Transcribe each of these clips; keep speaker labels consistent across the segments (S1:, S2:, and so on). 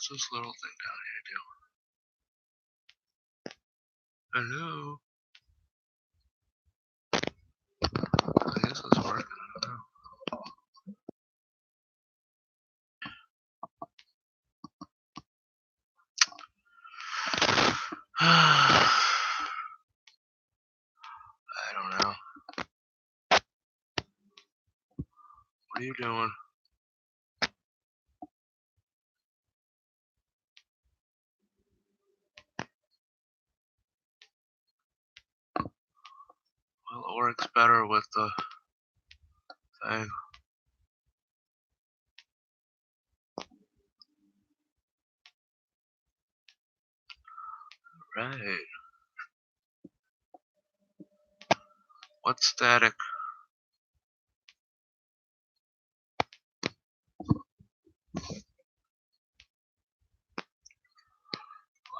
S1: What's this little thing down here do? Hello? I guess it's working. I don't know. I don't know. What are you doing? Well, it works better with the thing. Right. What's static?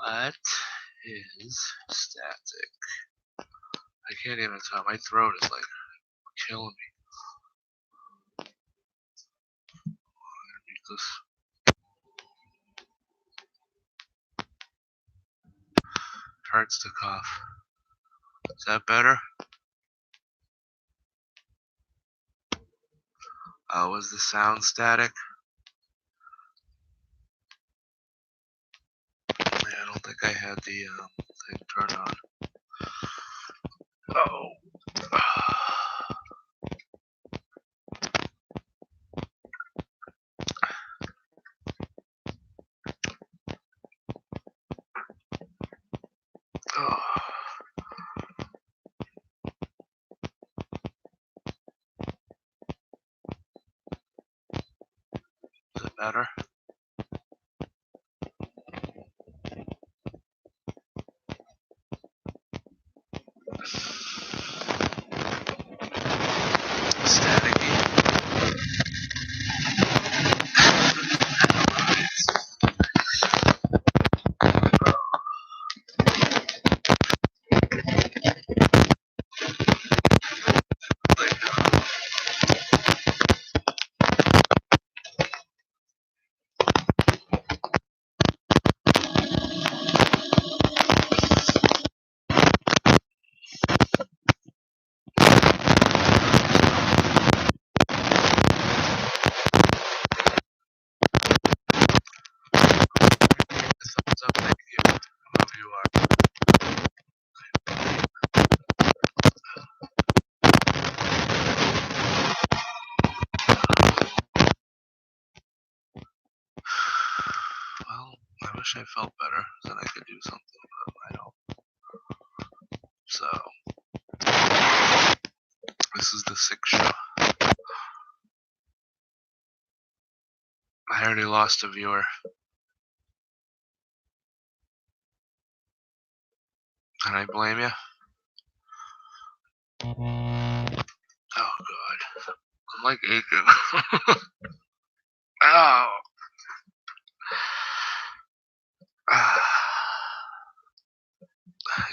S1: What is static? I can't even tell. My throat is like killing me. Read this. Hurts to cough. Is that better? Was the sound static? I don't think I had the thing turned on. Oh. Oh. Is it better? Staticky. Thumbs up, thank you. Whoever you are. Well, I wish I felt better, then I could do something, but I don't. So, this is the 6th show. I already lost a viewer. Can I blame you? Oh, God. I'm like aching. Ow. I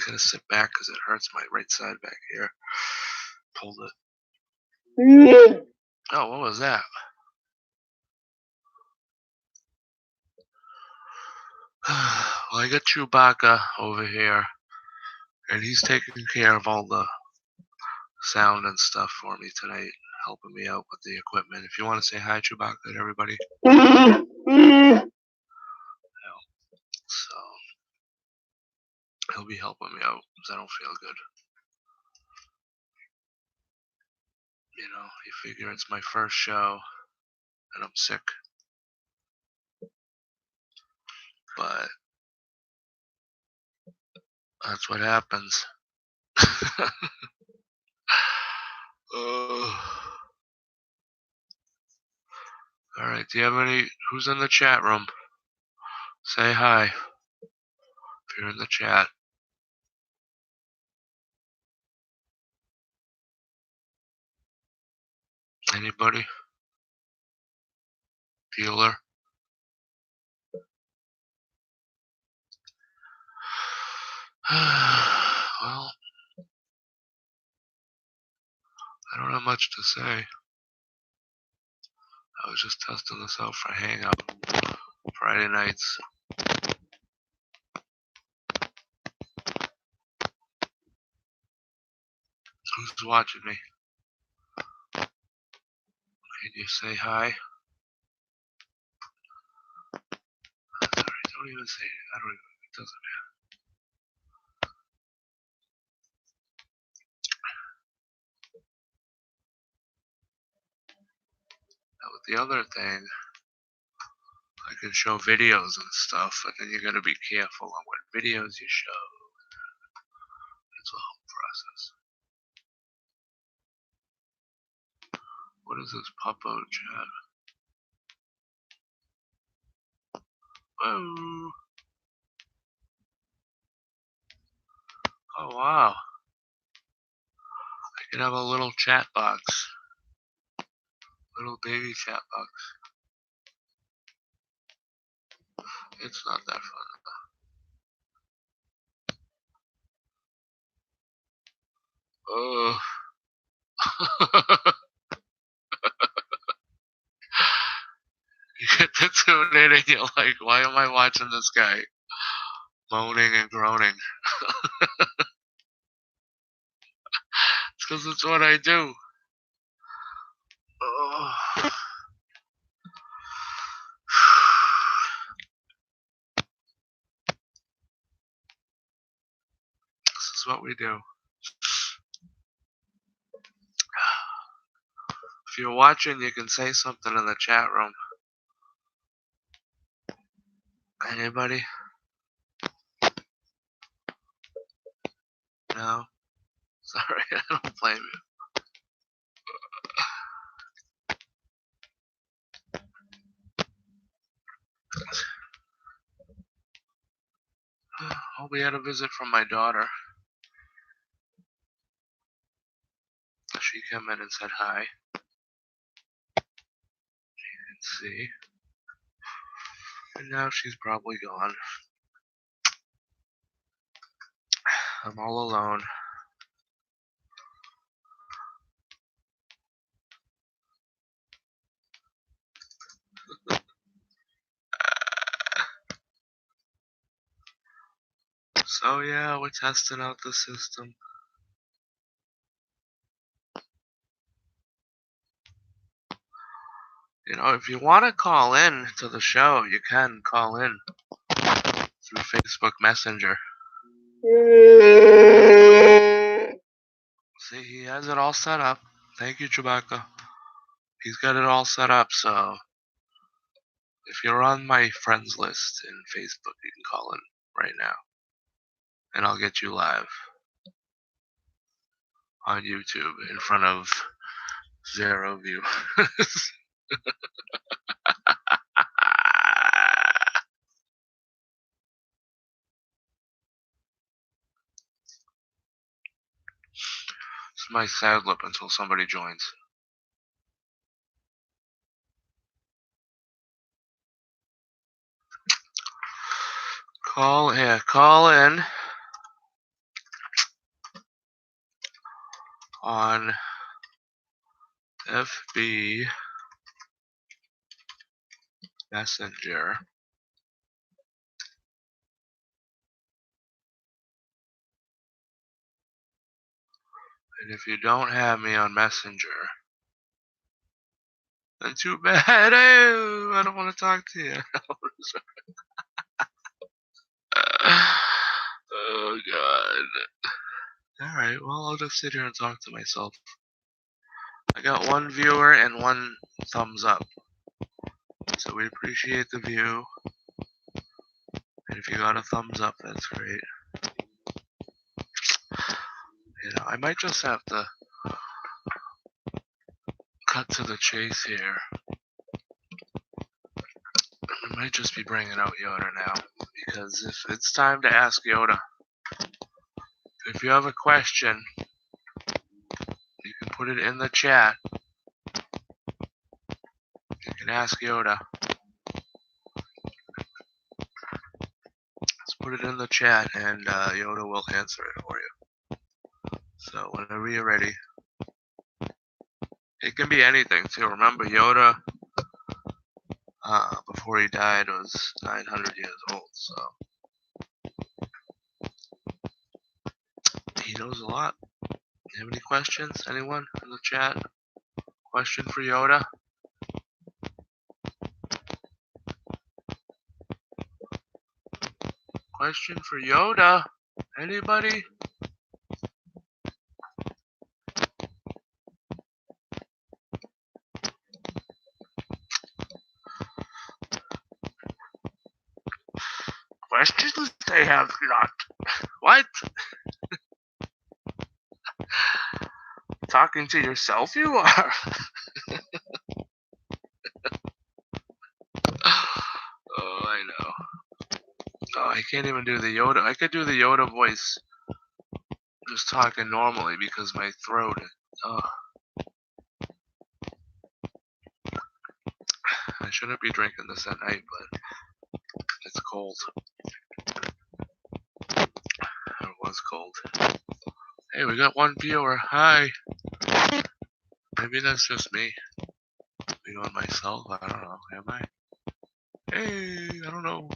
S1: gotta sit back because it hurts my right side back here. Pulled it. Oh, what was that? Well, I got Chewbacca over here, and he's taking care of all the sound and stuff for me tonight, helping me out with the equipment. If you want to say hi, Chewbacca, to everybody. So, he'll be helping me out because I don't feel good. You know, you figure it's my first show, and I'm sick. But that's what happens. Alright, do you have any, who's in the chat room? Say hi, if you're in the chat. Anybody? Healer? Well, I don't have much to say. I was just testing this out for Hangout. Friday nights. Who's watching me? Can you say hi? Sorry, don't even say it. I don't even, it doesn't matter. Now with the other thing, I can show videos and stuff, and then you gotta be careful on what videos you show. It's a whole process. What is this Puppo chat? Whoa. Oh wow. I can have a little chat box. Little baby chat box. It's not that fun. Oh. You get to tune in and you're like, why am I watching this guy moaning and groaning? It's because it's what I do. Oh. This is what we do. If you're watching, you can say something in the chat room. Anybody? No? Sorry, I don't blame you. Oh, we had a visit from my daughter. She came in and said hi. You can see. And now she's probably gone. I'm all alone. So yeah, we're testing out the system. You know, if you want to call in to the show, you can call in through Facebook Messenger. See, he has it all set up. Thank you, Chewbacca. He's got it all set up, so if you're on my friends list in Facebook, you can call in right now. And I'll get you live on YouTube in front of 0 viewers. It's my sad lip until somebody joins. Call in on FB Messenger. And if you don't have me on Messenger, then too bad. I don't want to talk to you. Oh God. Alright, well, I'll just sit here and talk to myself. I got 1 viewer and 1 thumbs up. So we appreciate the view. And if you got a thumbs up, that's great. You know, I might just have to cut to the chase here. I might just be bringing out Yoda now. Because if it's time to ask Yoda, if you have a question, you can put it in the chat. You can ask Yoda. Just put it in the chat and Yoda will answer it for you. So whenever you're ready. It can be anything too. Remember, Yoda before he died was 900 years old, so he knows a lot. You have any questions? Anyone in the chat? Question for Yoda? Question for Yoda? Anybody? Questions they have not. What? Talking to yourself you are. Oh, I know. Oh, I can't even do the Yoda. I could do the Yoda voice just talking normally because my throat. Oh, I shouldn't be drinking this at night, but it's cold. It was cold. Hey, we got one viewer. Hi. Maybe that's just me. Being on myself. I don't know. Am I? Hey, I don't know.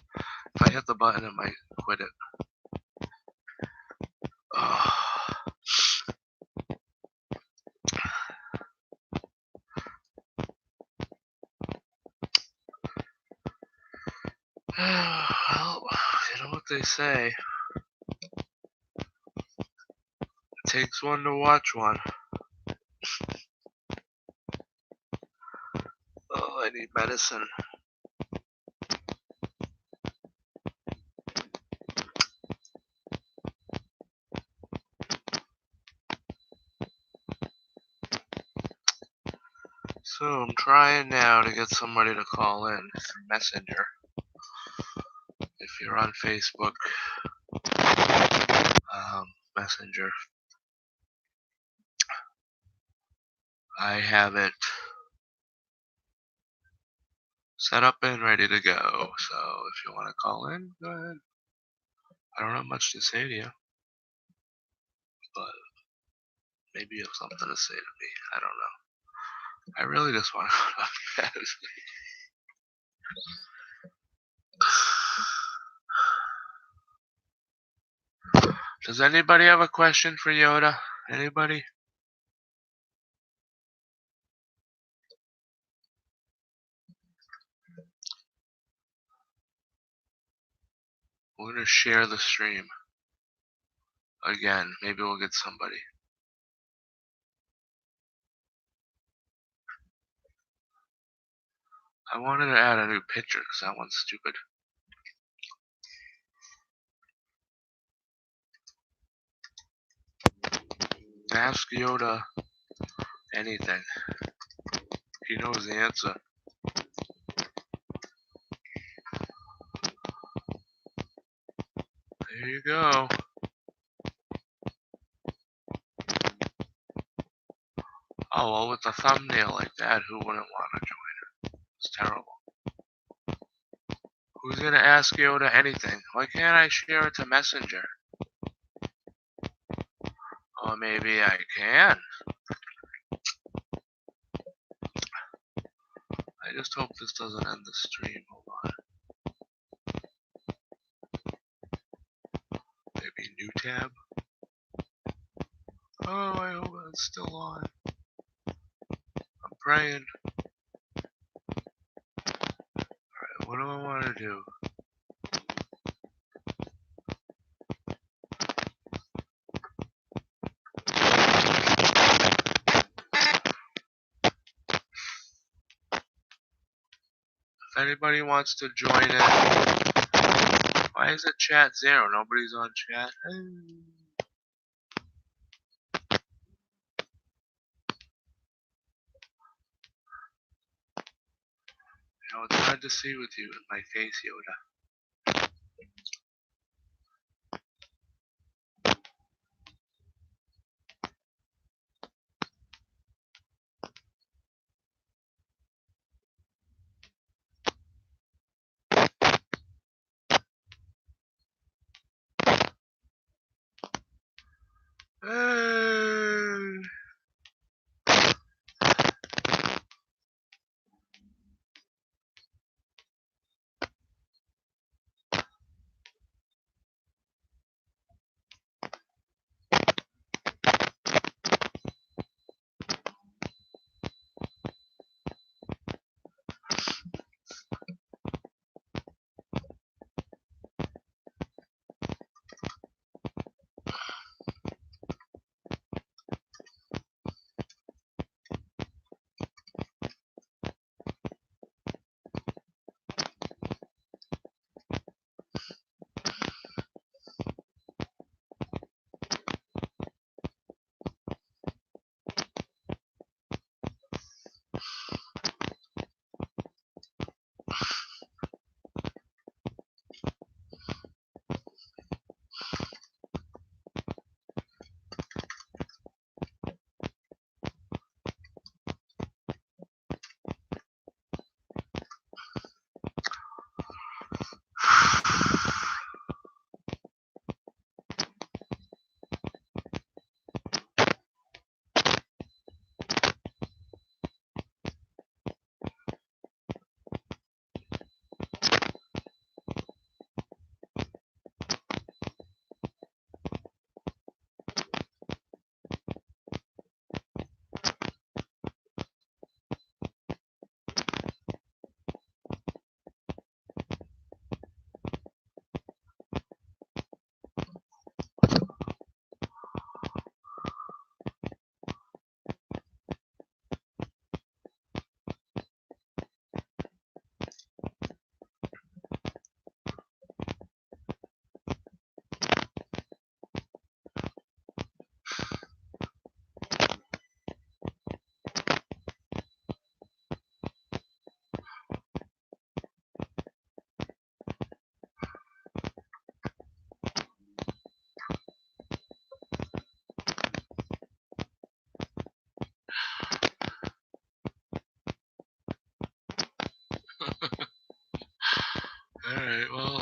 S1: If I hit the button, it might quit it. Oh. Well, you know what they say. It takes one to watch one. Oh, I need medicine. So I'm trying now to get somebody to call in through Messenger. If you're on Facebook, Messenger, I have it set up and ready to go. So if you want to call in, go ahead. I don't have much to say to you, but maybe you have something to say to me. I don't know. I really just want to go to bed. Does anybody have a question for Yoda? Anybody? We're gonna share the stream again. Maybe we'll get somebody. I wanted to add a new picture because that one's stupid. Ask Yoda anything. He knows the answer. There you go. Oh, well, with a thumbnail like that, who wouldn't want to join? It's terrible. Who's gonna ask Yoda anything? Why can't I share it to Messenger? Or maybe I can. I just hope this doesn't end the stream. Hold on. Maybe new tab? Oh, I hope it's still on. I'm praying. Alright, what do I want to do? If anybody wants to join in. Why is it chat 0? Nobody's on chat? You know, it's hard to see with you in my face, Yoda.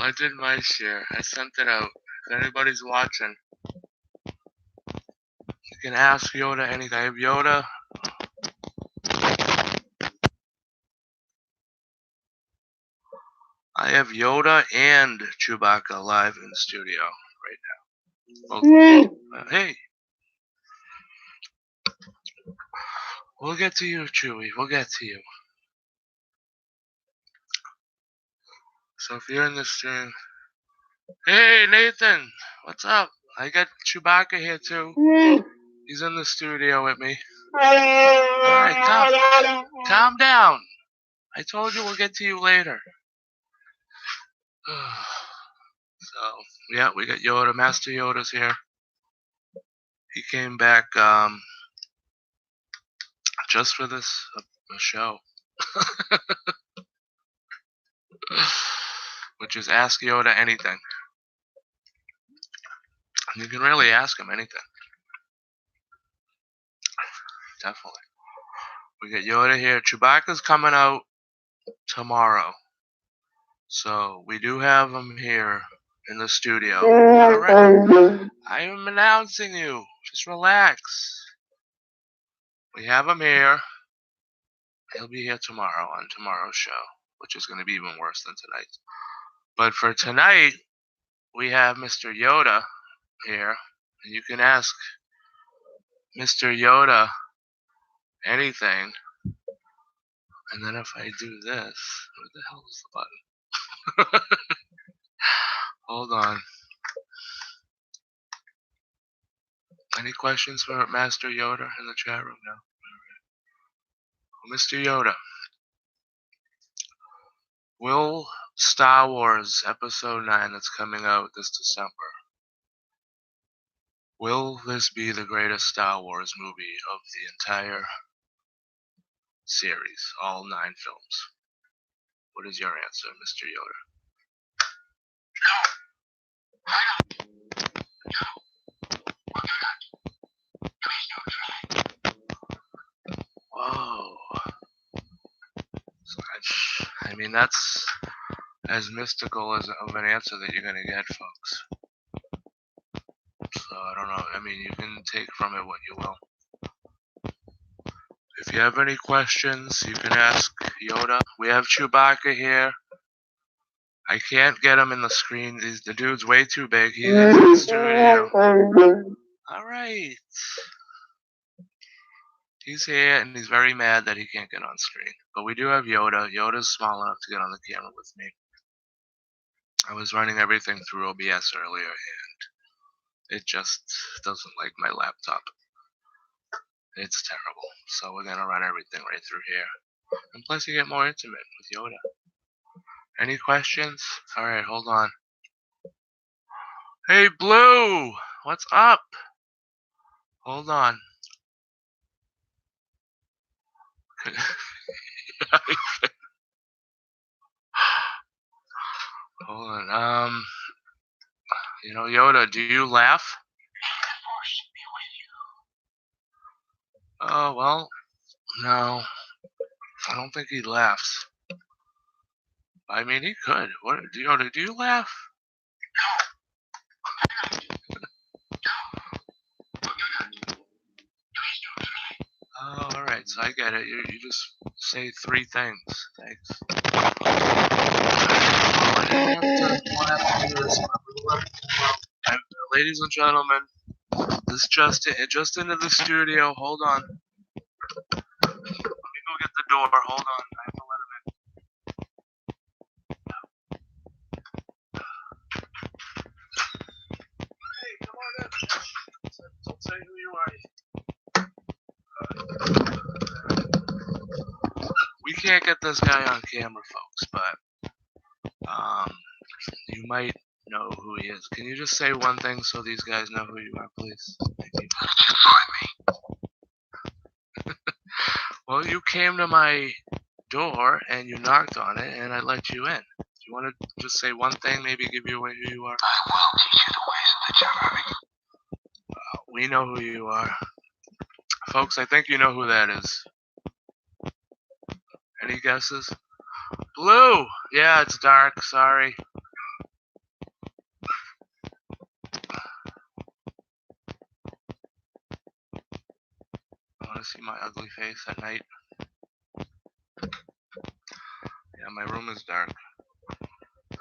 S1: I did my share. I sent it out. If anybody's watching, you can ask Yoda anything. I have Yoda. I have Yoda and Chewbacca live in the studio right now. Both. Hey, we'll get to you, Chewie. We'll get to you. So if you're in the stream, hey Nathan, what's up? I got Chewbacca here too. He's in the studio with me. Alright, calm down. I told you we'll get to you later. So, yeah, we got Yoda. Master Yoda's here. He came back just for this show. Which is ask Yoda anything. You can really ask him anything. Definitely. We got Yoda here. Chewbacca's coming out tomorrow. So we do have him here in the studio. Alright. I am announcing you. Just relax. We have him here. He'll be here tomorrow on tomorrow's show, which is going to be even worse than tonight. But for tonight, we have Mr. Yoda here. And you can ask Mr. Yoda anything. And then if I do this, where the hell is the button? Hold on. Any questions for Master Yoda in the chat room now? Well, Mr. Yoda, will Star Wars Episode 9 that's coming out this December, will this be the greatest Star Wars movie of the entire series, all 9 films? What is your answer, Mr. Yoda? Whoa. I mean, that's as mystical as of an answer that you're going to get, folks. So, I don't know. I mean, you can take from it what you will. If you have any questions, you can ask Yoda. We have Chewbacca here. I can't get him in the screen. The dude's way too big. He's in the studio. Alright. He's here, and he's very mad that he can't get on screen. But we do have Yoda. Yoda's small enough to get on the camera with me. I was running everything through OBS earlier, and it just doesn't like my laptop. It's terrible. So we're going to run everything right through here. And plus you get more intimate with Yoda. Any questions? Alright, hold on. Hey, Blue! What's up? Hold on. Hold on. You know, Yoda, do you laugh? Oh, well, no. I don't think he laughs. I mean, he could. What, Yoda, do you laugh? Oh, alright, so I get it. You just say 3 things. Thanks. Ladies and gentlemen, this just into the studio. Hold on. Let me go get the door. Hold on. I have to let him in. Hey, come on in. Don't say who you are. We can't get this guy on camera, folks, but you might know who he is. Can you just say one thing so these guys know who you are, please? Thank you. Well, you came to my door and you knocked on it, and I let you in. Do you want to just say one thing, maybe give you away who you are? I will teach you the ways of the Jedi. We know who you are. Folks, I think you know who that is. Any guesses? Blue! Yeah, it's dark, sorry. see my ugly face at night? Yeah, my room is dark.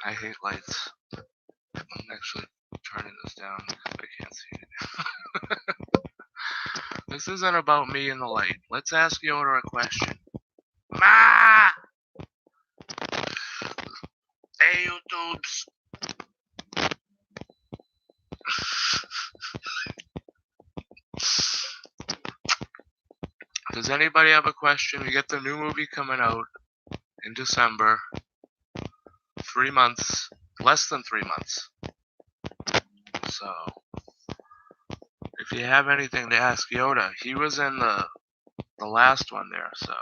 S1: I hate lights. I'm actually turning this down because I can't see it. This isn't about me and the light. Let's ask Yoda a question. Ma! Hey, YouTubes. Does anybody have a question? We get the new movie coming out in December. 3 months. Less than 3 months. So, if you have anything to ask Yoda, he was in the last one there, so.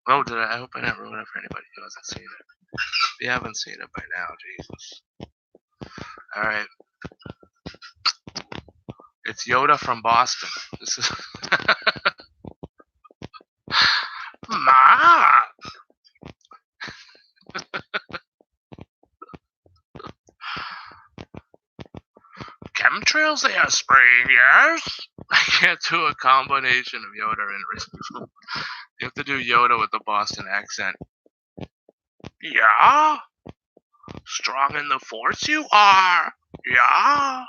S1: Oh, I hope I didn't ruin it for anybody who hasn't seen it. If you haven't seen it by now, Jesus. Alright. It's Yoda from Boston. This is Ma! Chemtrails they are spraying, yes? I can't do a combination of Yoda and Ricky. You have to do Yoda with the Boston accent. Yeah? Strong in the force you are. Yeah?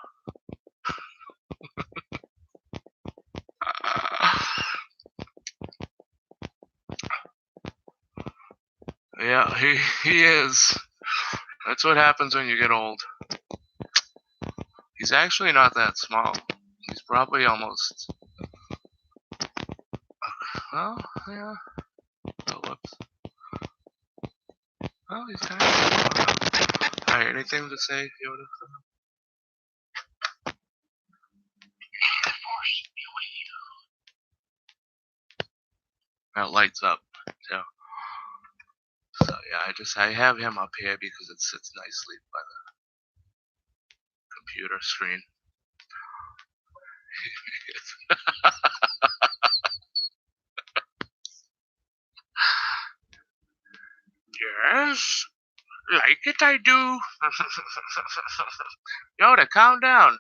S1: Yeah, he is. That's what happens when you get old. He's actually not that small. He's probably almost. Oh, yeah. Oh, whoops. Oh, he's kind of. Alright, anything to say, Yoda? That lights up, too. So, yeah, I have him up here because it sits nicely by the computer screen. Yes, like it I do. Yoda, calm down.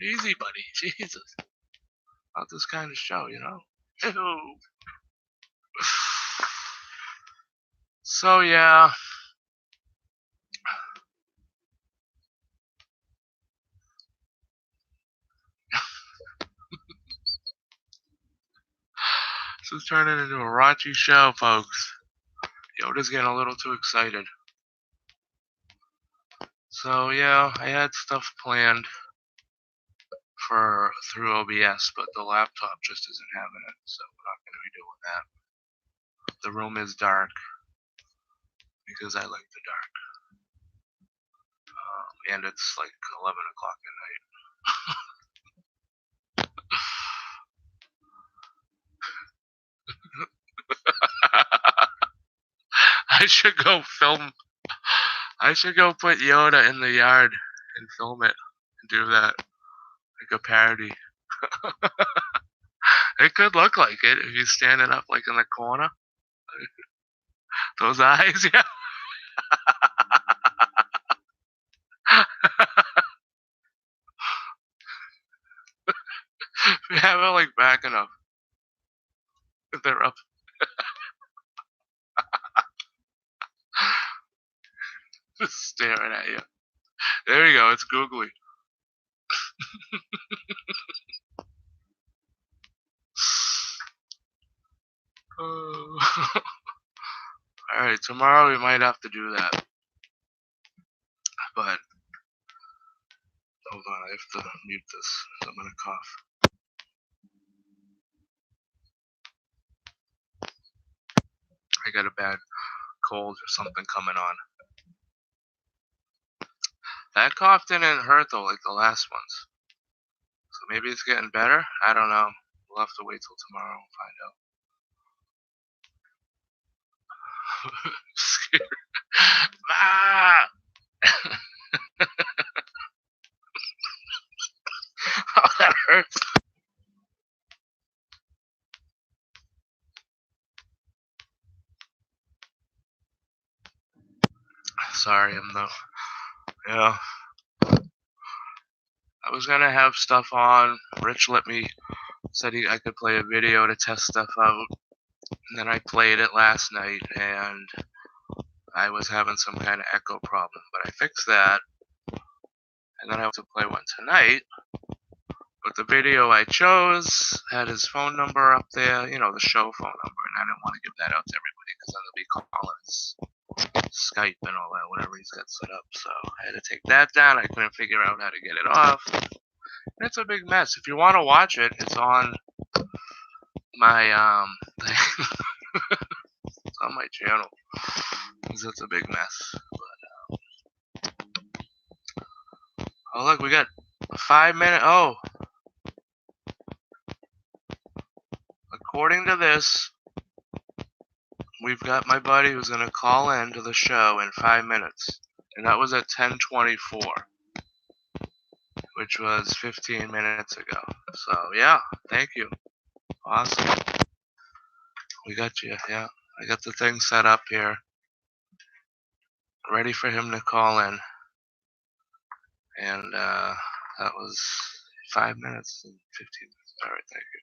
S1: Easy, buddy. Jesus. Not this kind of show, you know? Ew. So, yeah. This is turning into a raunchy show, folks. Yoda's getting a little too excited. So, yeah, I had stuff planned through OBS, but the laptop just isn't having it, so we're not going to be doing that. The room is dark because I like the dark. And it's like 11 o'clock at night. I should go film. I should go put Yoda in the yard and film it and do that. Like a parody. It could look like it if he's standing up like in the corner. Those eyes, yeah. We have it like back enough. They're up. Just staring at you. There you go, it's googly. Alright, tomorrow we might have to do that. But hold on, I have to mute this. I'm gonna cough. I got a bad cold or something coming on. That cough didn't hurt though, like the last ones. So maybe it's getting better? I don't know. We'll have to wait till tomorrow and find out. Scared. Ah! Oh, that hurts. Sorry, yeah. I was gonna have stuff on. Rich said I could play a video to test stuff out. And then I played it last night, and I was having some kind of echo problem. But I fixed that, and then I have to play one tonight. But the video I chose had his phone number up there, the show phone number, and I didn't want to give that out to everybody because then they'll be calling his Skype and all that, whatever he's got set up. So I had to take that down. I couldn't figure out how to get it off. And it's a big mess. If you want to watch it, it's on my thing. It's on my channel because it's a big mess. But, oh look, we got 5 minutes. Oh, according to this, we've got my buddy who's gonna call in to the show in 5 minutes, and that was at 10:24, which was 15 minutes ago. So yeah, thank you. Awesome. We got you. Yeah, I got the thing set up here, ready for him to call in, and that was 5 minutes and 15 minutes. All right, thank you.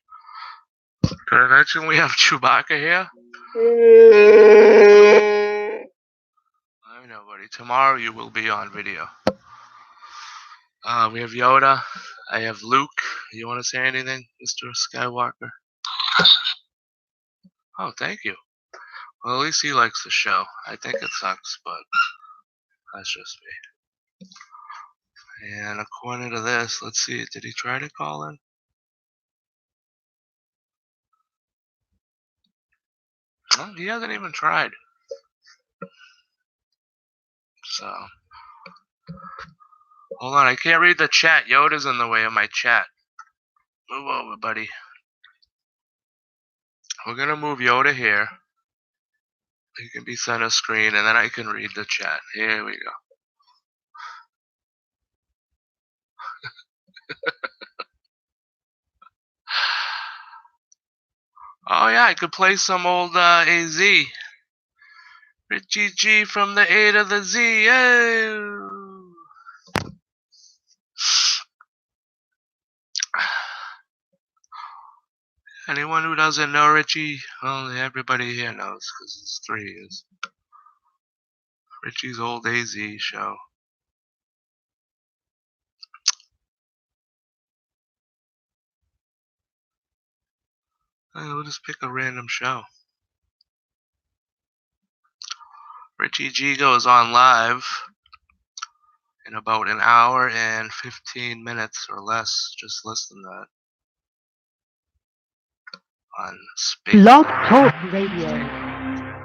S1: Did I mention we have Chewbacca here? I know, buddy. Tomorrow you will be on video. We have Yoda. I have Luke. You want to say anything, Mr. Skywalker? Oh, thank you. Well, at least he likes the show. I think it sucks, but that's just me. And according to this, let's see. Did he try to call in? Well, he hasn't even tried. So, hold on. I can't read the chat. Yoda's in the way of my chat. Move over, buddy. We're going to move Yoda here. He can be center screen, and then I can read the chat. Here we go. Oh, yeah, I could play some old AZ. Richie G from the A to the Z. Oh. Anyone who doesn't know Richie, well, everybody here knows because it's 3 years. Richie's old AZ show. We'll just pick a random show. Richie G goes on live in about an hour and 15 minutes or less. Just listen to that. On Space
S2: Blog Talk Radio.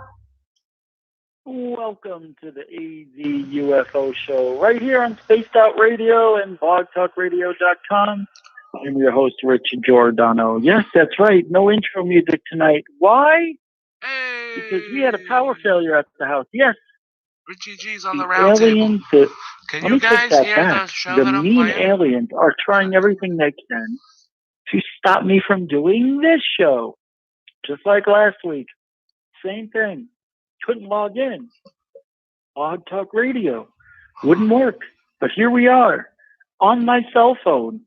S3: Welcome to the AZ UFO show right here on Spaced Out Radio and blogtalkradio.com. I'm your host, Rich Giordano. Yes, that's right. No intro music tonight. Why?
S1: Hey!
S3: Because we had a power failure at the house. Yes.
S1: Richie G's on the round table. Can you guys hear the show that I'm
S3: mean
S1: playing?
S3: aliens are trying everything they can to stop me from doing this show. Just like last week. Same thing. Couldn't log in. Blog Talk Radio. Wouldn't work. But here we are. On my cell phone.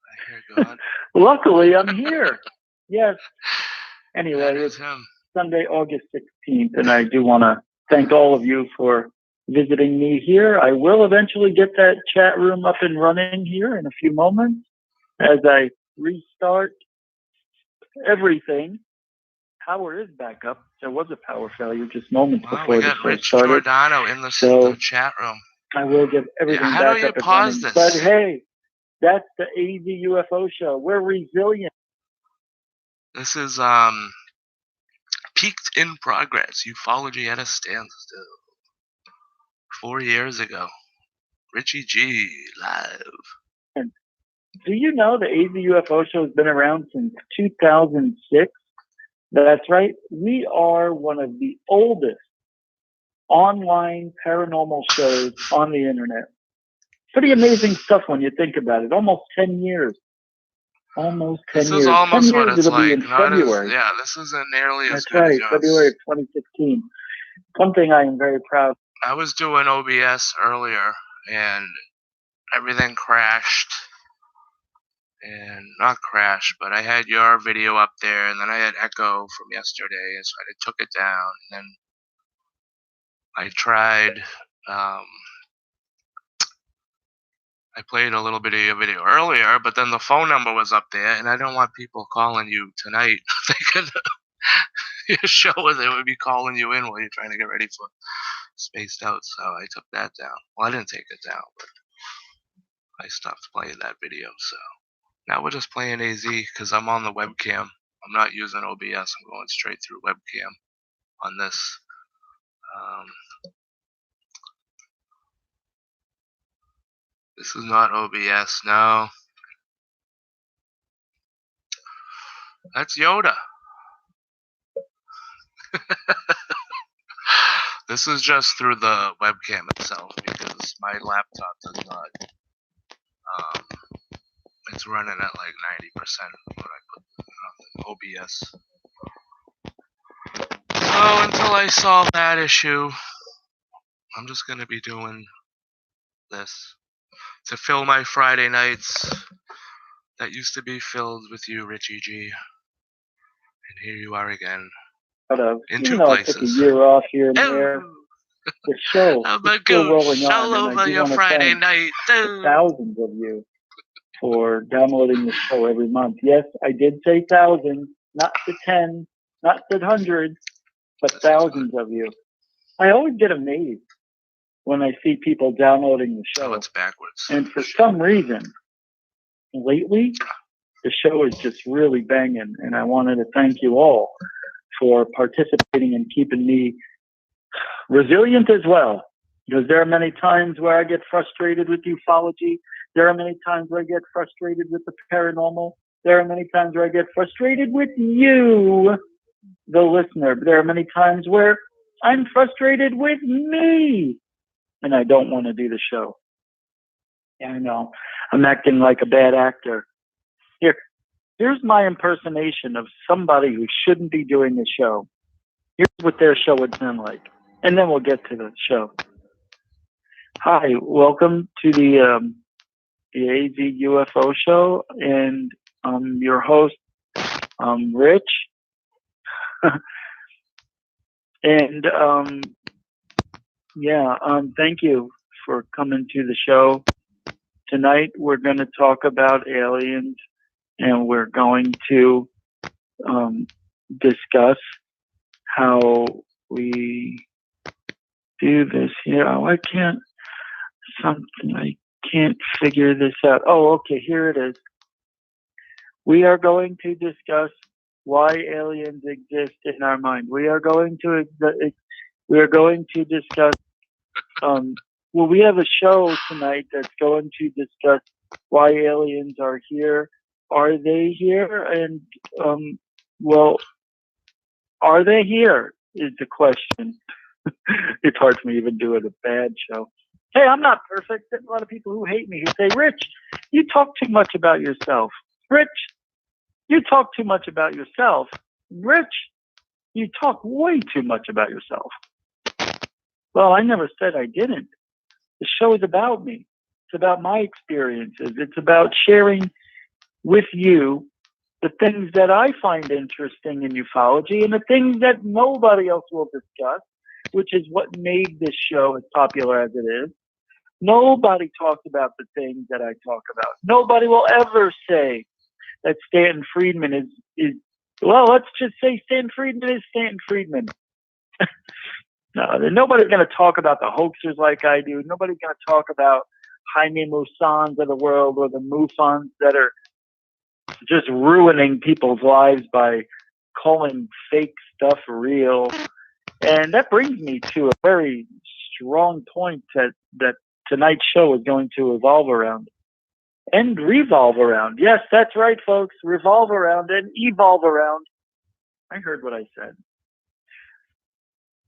S1: I hear God.
S3: Luckily, I'm here. Yes. Anyway,
S1: That
S3: it's
S1: is him.
S3: Sunday, August 16th, and I do want to thank all of you for visiting me here. I will eventually get that chat room up and running here in a few moments as I restart everything. Power is back up. There was a power failure just moments
S1: Wow,
S3: before
S1: we
S3: the
S1: got
S3: show
S1: Rich
S3: started.
S1: Giordano in the chat room.
S3: I will get everything
S1: Yeah, how
S3: back
S1: do you
S3: up and
S1: pause
S3: running.
S1: this?
S3: But hey, that's the AZ UFO show. We're resilient.
S1: This is Peaked in Progress. Ufology at a Standstill. 4 years ago. Richie G live.
S3: Do you know the AZ UFO show has been around since 2006? That's right. We are one of the oldest online paranormal shows on the internet. Pretty amazing stuff when you think about it. Almost 10 years. Almost 10 years.
S1: This is almost
S3: 10
S1: what
S3: years
S1: it's
S3: it'll be
S1: like.
S3: in
S1: Not as,
S3: February.
S1: yeah, this isn't nearly as
S3: That's
S1: good
S3: right,
S1: as yours.
S3: February of 2016. Something I am very proud of.
S1: I was doing OBS earlier, and everything crashed. and not crash, but I had your video up there, and then I had echo from yesterday, and so I took it down, and then I tried, I played a little bit of your video earlier, but then the phone number was up there, and I don't want people calling you tonight thinking your show, and they would be calling you in while you're trying to get ready for Spaced Out, so I took that down. Well, I didn't take it down, but I stopped playing that video, so now we're just playing AZ because I'm on the webcam. I'm not using OBS. I'm going straight through webcam on this. This is not OBS. No. That's Yoda. This is just through the webcam itself because my laptop does not. It's running at like 90% when I put OBS. So until I solve that issue, I'm just going to be doing this to fill my Friday nights that used to be filled with you, Richie G. And here you are again. In two places.
S3: I took a year off here and there. The show
S1: I'm
S3: is
S1: a
S3: still rolling
S1: goose all
S3: on, and I
S1: over
S3: do
S1: your
S3: want to
S1: Friday
S3: thank
S1: night.
S3: the thousands of you for downloading the show every month. Yes, I did say thousands, not the 10, not the hundreds, but thousands of you. I always get amazed when I see people downloading the show.
S1: Oh, it's backwards.
S3: And for some reason, lately, the show is just really banging, and I wanted to thank you all for participating and keeping me resilient as well. Because there are many times where I get frustrated with ufology. There are many times where I get frustrated with the paranormal. There are many times where I get frustrated with you, the listener. But there are many times where I'm frustrated with me, and I don't want to do the show. Yeah, I know. I'm acting like a bad actor. Here's my impersonation of somebody who shouldn't be doing the show. Here's what their show would sound like. And then we'll get to the show. Hi, welcome to the AZ UFO show. And I'm your host, Rich. And thank you for coming to the show. Tonight we're going to talk about aliens. And we're going to discuss how we do this here. Oh, I can't figure this out. Oh, okay, here it is. We are going to discuss why aliens exist in our mind. We are going to discuss. We have a show tonight that's going to discuss why aliens are here. Are they here? And, are they here is the question. It's hard for me even doing a bad show. Hey, I'm not perfect. There's a lot of people who hate me who say, Rich, you talk too much about yourself. Rich, you talk too much about yourself. Rich, you talk way too much about yourself. Well, I never said I didn't. The show is about me. It's about my experiences. It's about sharing with you the things that I find interesting in ufology and the things that nobody else will discuss, which is what made this show as popular as it is. Nobody talks about the things that I talk about. Nobody will ever say that Stanton Friedman is let's just say Stanton Friedman is Stanton Friedman. No, nobody's going to talk about the hoaxers like I do. Nobody's going to talk about Jaime Maussan's of the world or the MUFONs that are just ruining people's lives by calling fake stuff real. And that brings me to a very strong point that tonight's show is going to evolve around and revolve around. Yes, that's right, folks. Revolve around and evolve around. I heard what I said.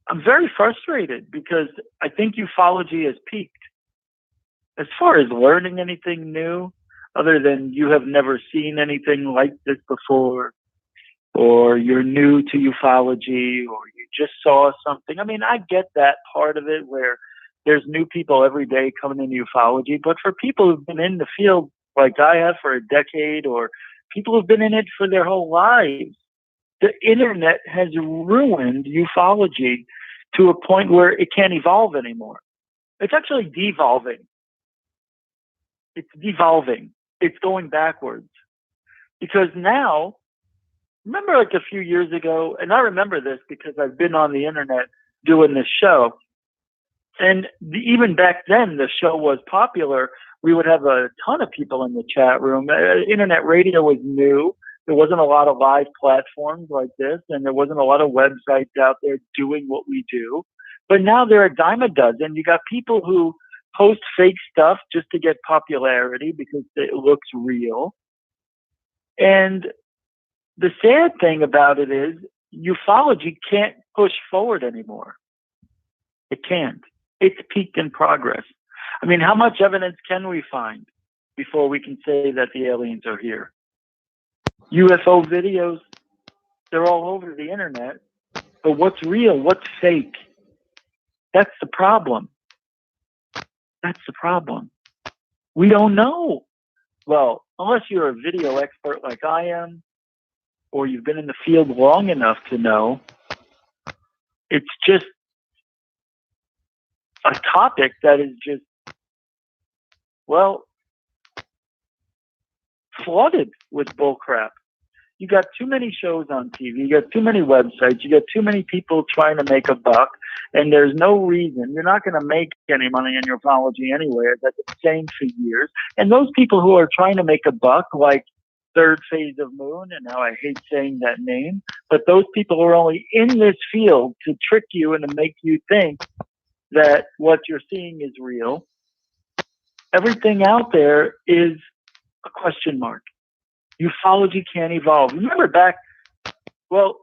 S3: I'm very frustrated because I think ufology has peaked. As far as learning anything new, other than you have never seen anything like this before, or you're new to ufology, or you just saw something. I mean, I get that part of it where there's new people every day coming into ufology, but for people who've been in the field like I have for a decade, or people who've been in it for their whole lives. The internet has ruined ufology to a point where it can't evolve anymore. It's actually devolving. It's devolving. It's going backwards. Because now, remember like a few years ago, and I remember this because I've been on the internet doing this show, and even back then the show was popular. We would have a ton of people in the chat room. Internet radio was new. There wasn't a lot of live platforms like this, and there wasn't a lot of websites out there doing what we do. But now there are a dime a dozen. You got people who post fake stuff just to get popularity because it looks real. And the sad thing about it is ufology can't push forward anymore. It can't. It's peaked in progress. I mean, how much evidence can we find before we can say that the aliens are here? UFO videos, they're all over the internet. But what's real? What's fake? That's the problem. That's the problem. We don't know. Well, unless you're a video expert like I am, or you've been in the field long enough to know, it's just a topic that is just, well, flooded with bullcrap. You got too many shows on TV. You got too many websites. You got too many people trying to make a buck, and there's no reason. You're not going to make any money in ufology anywhere. That's the same for years. And those people who are trying to make a buck, like Third Phase of Moon, and now I hate saying that name, but those people are only in this field to trick you and to make you think that what you're seeing is real. Everything out there is a question mark. Ufology can't evolve. Remember back, well,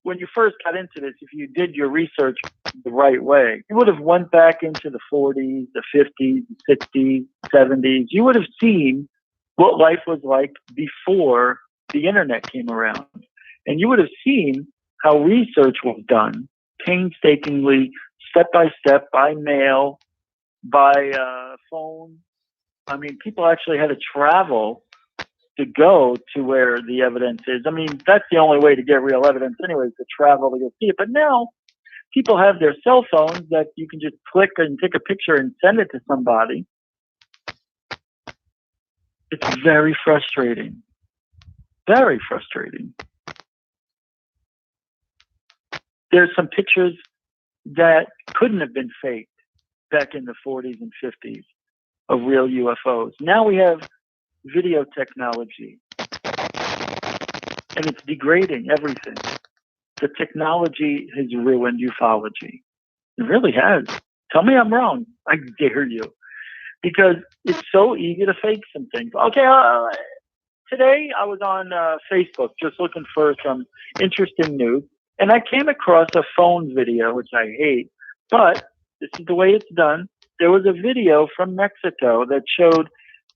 S3: when you first got into this, if you did your research the right way, you would have went back into the 40s, the 50s, the 60s, 70s. You would have seen what life was like before the internet came around. And you would have seen how research was done painstakingly, step by step, by mail, by phone. I mean, people actually had to travel to go to where the evidence is. I mean, that's the only way to get real evidence anyway, is to travel to go see it. But now people have their cell phones that you can just click and take a picture and send it to somebody. It's very frustrating. Very frustrating. There's some pictures that couldn't have been faked back in the 40s and 50s of real UFOs. Now we have video technology, and it's degrading everything. The technology has ruined ufology. It really has. Tell me I'm wrong. I dare you. Because it's so easy to fake some things. Okay, today I was on Facebook just looking for some interesting news, and I came across a phone video, which I hate, but this is the way it's done. There was a video from Mexico that showed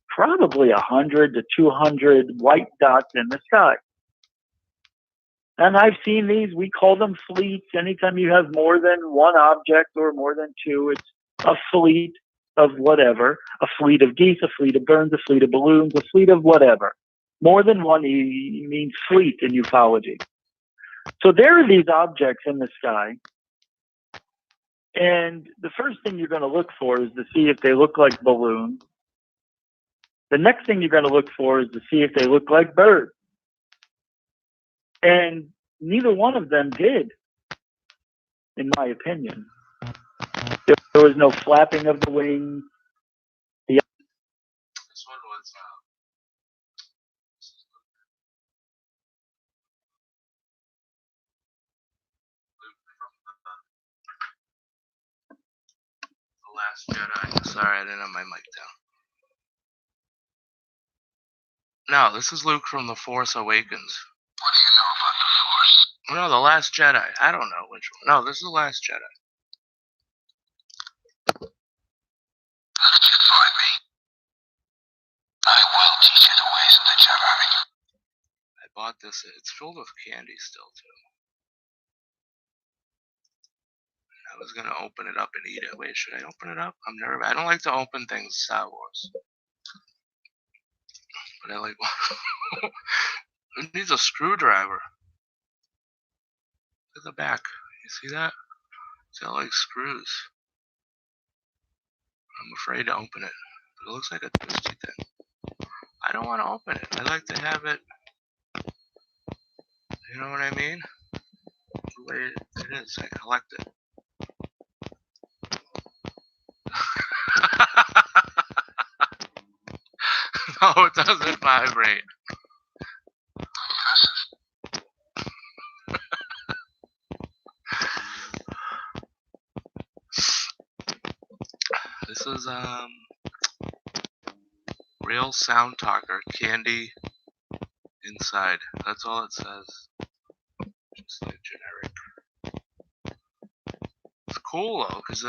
S3: probably 100 to 200 white dots in the sky. And I've seen these. We call them fleets. Anytime you have more than one object or more than two, it's a fleet of whatever. A fleet of geese, a fleet of birds, a fleet of balloons, a fleet of whatever. More than one means fleet in ufology. So there are these objects in the sky. And the first thing you're going to look for is to see if they look like balloons. The next thing you're going to look for is to see if they look like birds. And neither one of them did, in my opinion. There was no flapping of the wings.
S1: This one was The Last Jedi. Sorry, I didn't have my mic down. No, this is Luke from The Force Awakens. What do you know about the Force? No, The Last Jedi. I don't know which one. No, this is The Last Jedi. How did you find me? I will teach you the ways of the Jedi. I bought this. It's filled with candy still, too. I was gonna open it up and eat it. Wait, should I open it up? I don't like to open things Star Wars. But I like. It needs a screwdriver. Look at the back. You see that? It's got like screws. I'm afraid to open it. But it looks like a twisty thing. I don't want to open it. I like to have it. You know what I mean? The way it is. I collect it. No, it doesn't vibrate. This is Real Sound Talker candy inside. That's all it says. Just like generic. It's cool though, because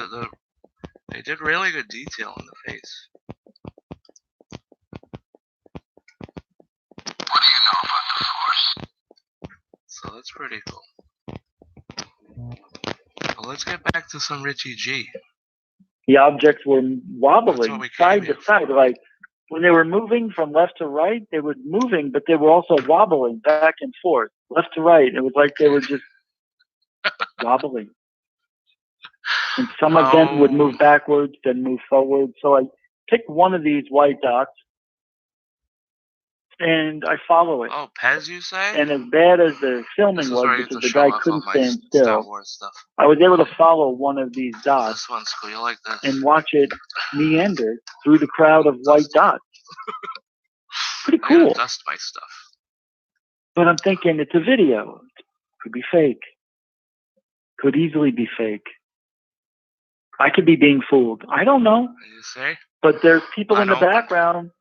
S1: they did really good detail in the face. What do you know about the Force? So that's pretty cool. Well, let's get back to some Richie G.
S3: The objects were
S1: That's
S3: wobbling
S1: what we
S3: side
S1: came
S3: to
S1: here
S3: side. Like when they were moving from left to right, they were moving, but they were also wobbling back and forth, left to right. It was like they were just wobbling. And some of them would move backwards, then move forward. So I picked one of these white dots and I follow it.
S1: Oh, Pez, you say?
S3: And as bad as the filming was, because the guy couldn't stand still,
S1: Star Wars stuff.
S3: I was able to follow one of these dots
S1: This one's cool. You like this?
S3: and watch it meander through the crowd of white dots. Pretty
S1: I gotta
S3: cool.
S1: dust my stuff.
S3: But I'm thinking it's a video. Could be fake. Could easily be fake. I could be being fooled. I don't know.
S1: You say?
S3: But there's people in the
S1: Unopened.
S3: background.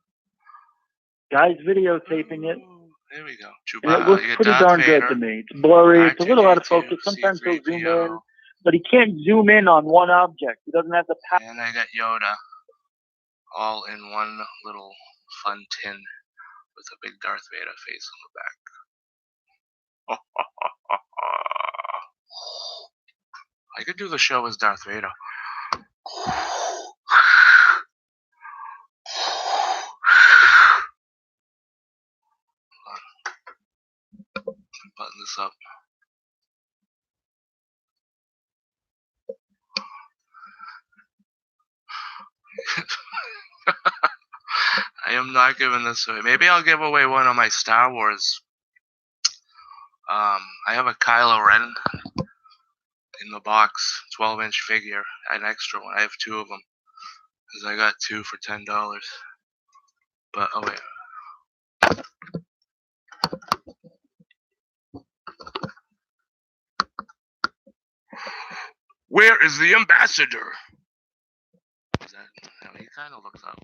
S3: Guys videotaping it.
S1: Ooh, there we go.
S3: And it looks pretty darn good to me. It's blurry. It's a little out of focus. Sometimes he'll zoom in. But he can't zoom in on one object. He doesn't have the power.
S1: And I got Yoda all in one little fun tin with a big Darth Vader face on the back. I could do the show as Darth Vader. Button this up. I am not giving this away. Maybe I'll give away one of my Star Wars. I have a Kylo Ren in the box, 12-inch figure, an extra one. I have two of them because I got two for $10. But oh wait. Where is the ambassador? Is that? No, he kind of looks up.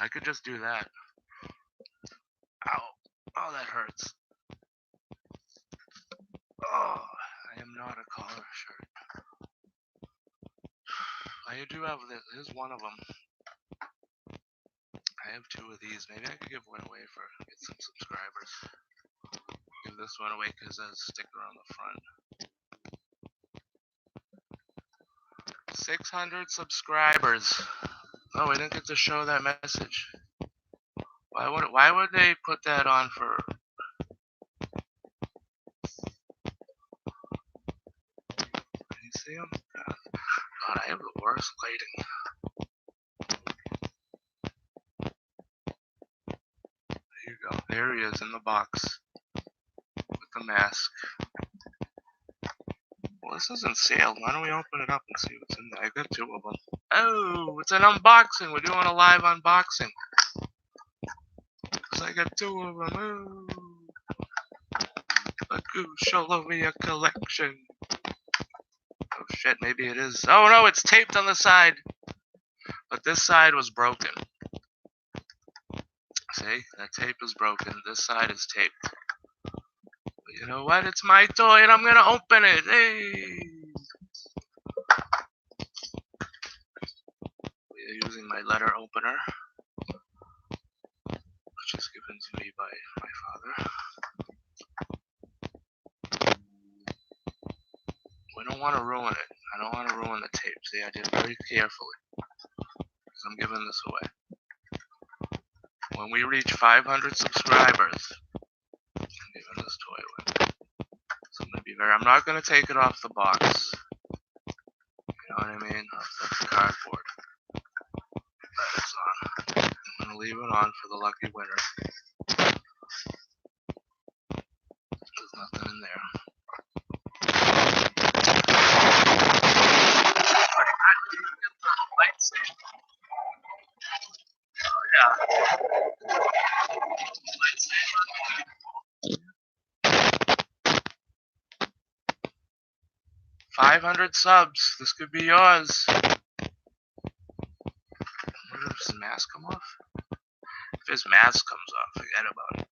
S1: I could just do that. Ow. Oh, that hurts. Oh, I am not a collar shirt. I do have this. Here's one of them. I have two of these. Maybe I could give one away for get some subscribers. Give this one away because there's a sticker on the front. 600 subscribers. Oh, we didn't get to show that message. Why would they put that on for? Can you see him? God, I have the worst lighting. There you go. There he is in the box with the mask. Well, this isn't sealed. Why don't we open it up and see what's in there? I got two of them. Oh, it's an unboxing. We're doing a live unboxing. Cause I got two of them. Oh, a goose all over your collection. Oh shit, maybe it is. Oh no, it's taped on the side. But this side was broken. See, that tape is broken. This side is taped. But you know what? It's my toy and I'm gonna open it. Hey! We're using my letter opener, which is given to me by my father. want to ruin it. I don't want to ruin the tape. See, I did very carefully. Because I'm giving this away. When we reach 500 subscribers, I'm giving this toy away. So I'm going to be very... I'm not going to take it off the box. You know what I mean? Off the cardboard. But it's on. I'm going to leave it on for the lucky winner. There's nothing in there. Lightsaber. Oh, yeah. Lightsaber. 500 subs. This could be yours. Does his mask come off? If his mask comes off, forget about it.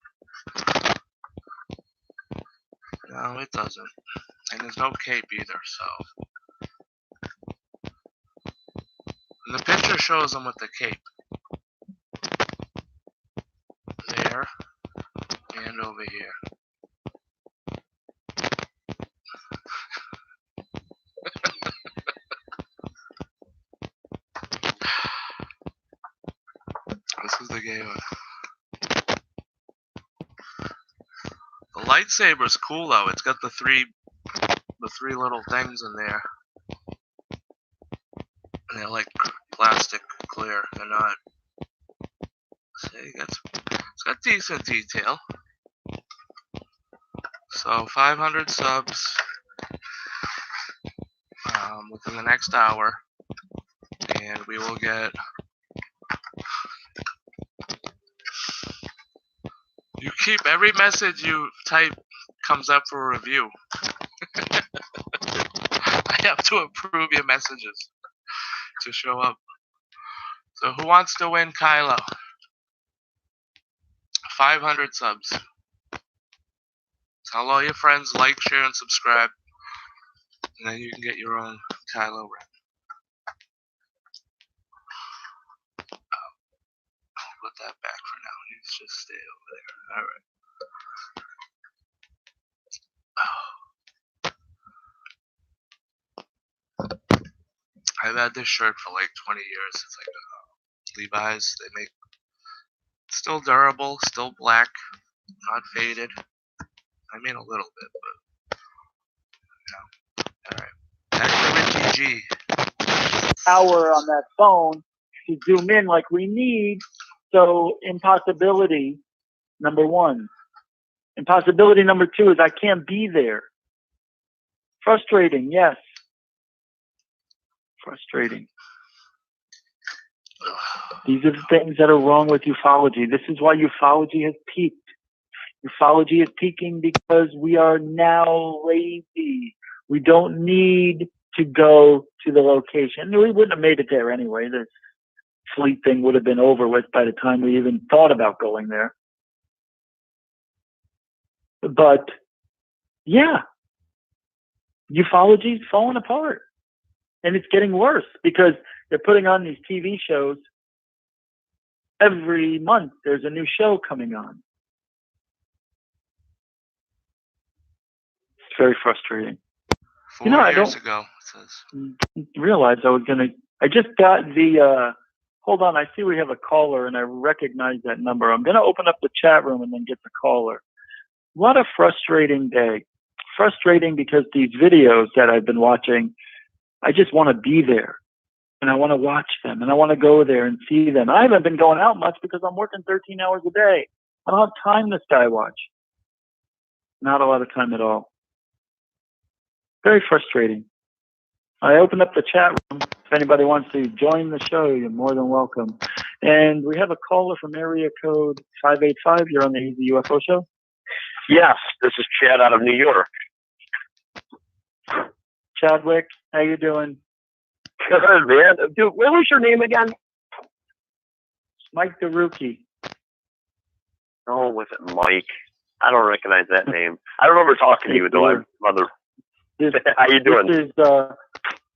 S1: No, it doesn't. And there's no cape either, so. And the picture shows him with the cape. There. And over here. This is the game. The lightsaber's cool though. It's got the three little things in there. And they're like plastic clear. They're not. See, it's got decent detail. So 500 subs within the next hour, and we will get. You keep every message you type comes up for a review. I have to approve your messages to show up. So who wants to win Kylo? 500 subs. Tell all your friends, like, share, and subscribe. And then you can get your own Kylo Ren. I'll put that back for now. He's just stay over there. Alright. I've had this shirt for like 20 years. It's like Levi's. They make still durable, still black, not faded. I mean a little bit, but alright. Back to Richie G.
S3: Power on that phone to zoom in like we need. So impossibility number one. Impossibility number two is I can't be there. Frustrating, yes. Frustrating. These are the things that are wrong with ufology. This is why ufology has peaked. Ufology is peaking because we are now lazy. We don't need to go to the location. We wouldn't have made it there anyway. The fleet thing would have been over with by the time we even thought about going there. But yeah, ufology is falling apart. And it's getting worse because they're putting on these TV shows. Every month there's a new show coming on. It's very frustrating.
S1: 4 years ago, it says.
S3: Realize I just got the, hold on, I see we have a caller and I recognize that number. I'm going to open up the chat room and then get the caller. What a frustrating day. Frustrating because these videos that I've been watching, I just want to be there and I want to watch them and I want to go there and see them. I haven't been going out much because I'm working 13 hours a day. I don't have time to sky watch. Not a lot of time at all. Very frustrating. I opened up the chat room. If anybody wants to join the show, you're more than welcome. And we have a caller from area code 585. You're on the Easy UFO show?
S4: Yes, this is Chad out of New York.
S3: Chadwick, how you doing?
S4: Good, man. Dude, what was your name again?
S3: Mike DeRuki.
S4: Oh, was it Mike? I don't recognize that name. I remember talking to you, though. How you doing?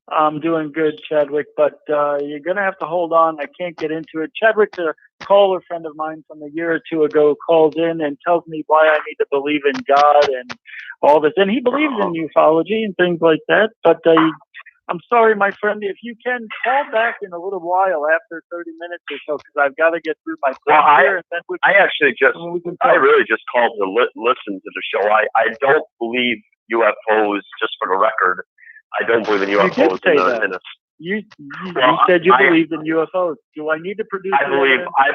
S3: I'm doing good, Chadwick, but you're going to have to hold on. I can't get into it. Chadwick's a caller friend of mine from a year or two ago, calls in and tells me why I need to believe in God and all this. And he believes in ufology and things like that. But I'm sorry, my friend, if you can call back in a little while after 30 minutes or so, because I've got to get through my phone here. And then
S4: I really just called to listen to the show. I don't believe UFOs, just for the record. I don't believe in UFOs.
S3: You did say that. You said you believed in UFOs. Do I need to produce?
S4: I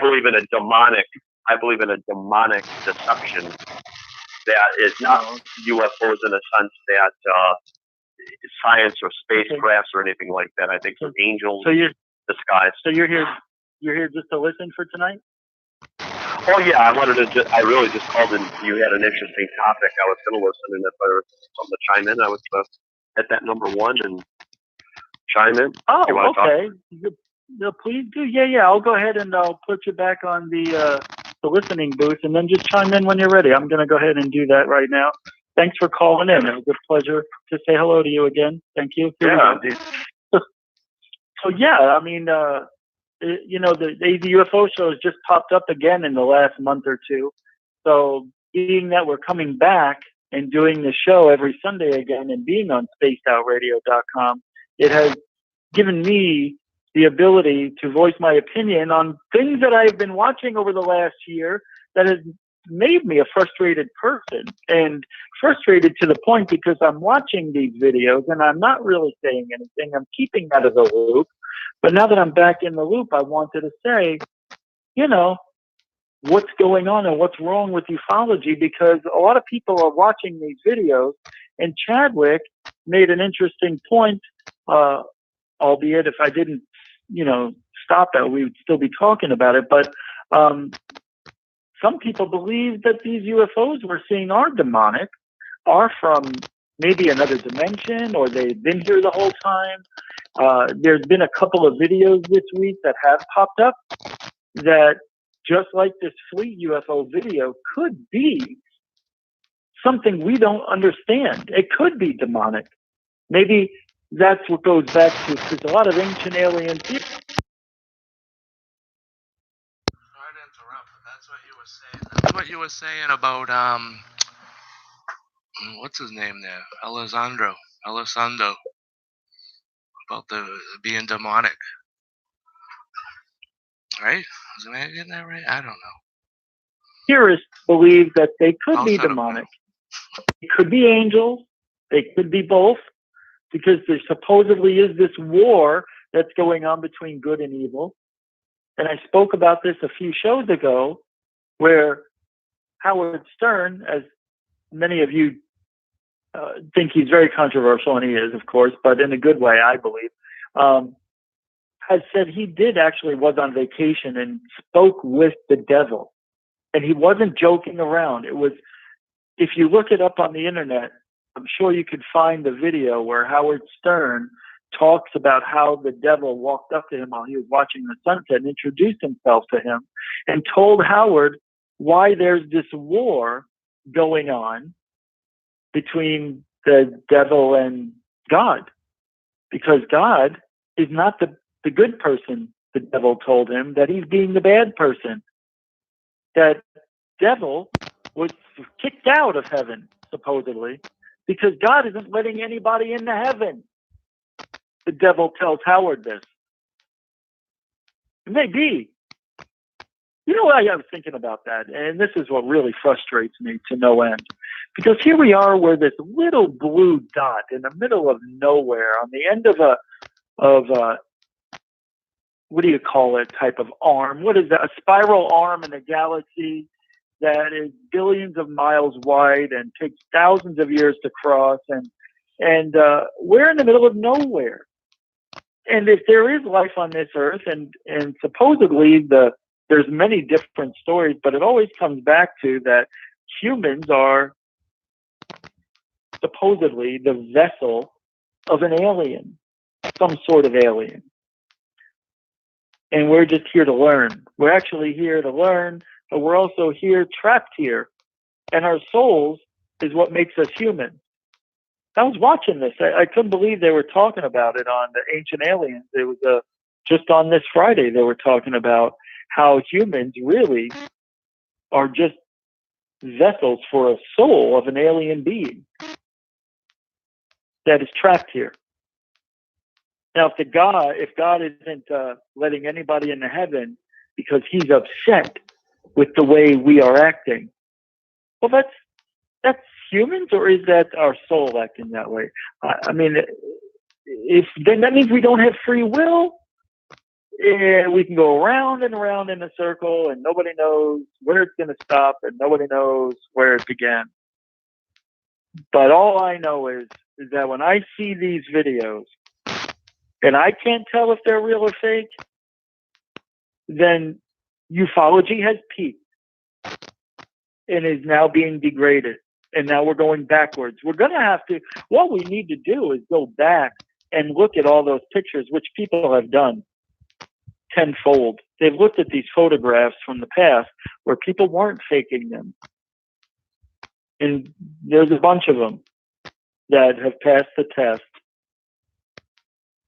S4: believe in a demonic. I believe in a demonic deception that is not UFOs in a sense that science or spacecrafts or anything like that. I think they're angels disguised.
S3: So you're here just to listen for tonight?
S4: Oh yeah, I really just called in. You had an interesting topic. I was going to listen, and if there was something to chime in, I was going to hit that number one and chime in.
S3: Oh, okay. No, please do. Yeah. I'll go ahead and I'll put you back on the listening booth, and then just chime in when you're ready. I'm going to go ahead and do that right now. Thanks for calling in. It was a pleasure to say hello to you again. Thank you.
S4: Yeah.
S3: So yeah, I mean, the AZ UFO show has just popped up again in the last month or two. So being that we're coming back and doing the show every Sunday again and being on spacedoutradio.com, it has given me the ability to voice my opinion on things that I've been watching over the last year that has made me a frustrated person, and frustrated to the point because I'm watching these videos and I'm not really saying anything. I'm keeping out of the loop. But now that I'm back in the loop, I wanted to say, what's going on and what's wrong with ufology, because a lot of people are watching these videos, and Chadwick made an interesting point, albeit if I didn't, stop that, we would still be talking about it. But some people believe that these UFOs we're seeing are demonic, are from maybe another dimension, or they've been here the whole time. There's been a couple of videos this week that have popped up that, just like this Fleet UFO video, could be something we don't understand. It could be demonic. Maybe that's what goes back to, because a lot of ancient alien theories.
S1: Sorry to interrupt, but that's what you were saying. That's what you were saying about what's his name there, Elizondo, about the being demonic, right? Am I getting that right? I don't know.
S3: Theorists believe that they could be demonic. It could be angels. They could be both, because there supposedly is this war that's going on between good and evil. And I spoke about this a few shows ago, where Howard Stern, as many of you think he's very controversial, and he is, of course, but in a good way, I believe, has said he was on vacation and spoke with the devil. And he wasn't joking around. It was, if you look it up on the internet, I'm sure you could find the video where Howard Stern talks about how the devil walked up to him while he was watching the sunset and introduced himself to him and told Howard why there's this war going on between the devil and God. Because God is not the good person, the devil told him, that he's being the bad person. That devil was kicked out of heaven, supposedly, because God isn't letting anybody into heaven. The devil tells Howard this. It may be. I was thinking about that, and this is what really frustrates me to no end. Because here we are, we're this little blue dot in the middle of nowhere on the end of a what do you call it, type of arm? What is that? A spiral arm in a galaxy that is billions of miles wide and takes thousands of years to cross. And we're in the middle of nowhere. And if there is life on this earth, and supposedly there's many different stories, but it always comes back to that humans are supposedly the vessel of an alien, some sort of alien. And we're just here to learn. We're actually here to learn, but we're also here, trapped here. And our souls is what makes us human. I was watching this. I couldn't believe they were talking about it on the Ancient Aliens. It was just on this Friday. They were talking about how humans really are just vessels for a soul of an alien being that is trapped here. Now, if God isn't letting anybody into heaven because He's upset with the way we are acting, well, that's humans, or is that our soul acting that way? I mean, if then that means we don't have free will. And we can go around and around in a circle, and nobody knows where it's going to stop, and nobody knows where it began. But all I know is that when I see these videos, and I can't tell if they're real or fake, then ufology has peaked and is now being degraded. And now we're going backwards. We're going to have to, what we need to do is go back and look at all those pictures, which people have done tenfold. They've looked at these photographs from the past where people weren't faking them. And there's a bunch of them that have passed the test.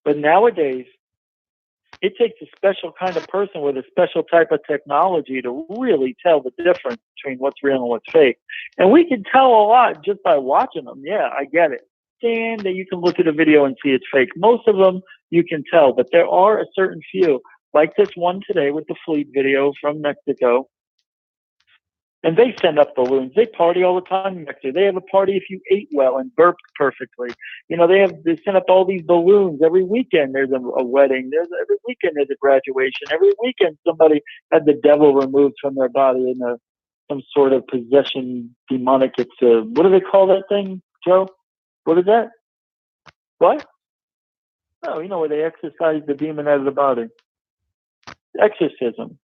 S3: But nowadays, it takes a special kind of person with a special type of technology to really tell the difference between what's real and what's fake. And we can tell a lot just by watching them. Yeah, I get it. And that you can look at a video and see it's fake. Most of them you can tell, but there are a certain few, like this one today with the fleet video from Mexico. And they send up balloons. They party all the time in Mexico. They have a party if you ate well and burped perfectly. You know, they send up all these balloons every weekend. There's a wedding. Every weekend there's a graduation. Every weekend somebody had the devil removed from their body in some sort of possession, demonic. It's what do they call that thing, Joe? What is that? What? Oh, you know where they exorcise the demon out of the body. Exorcism.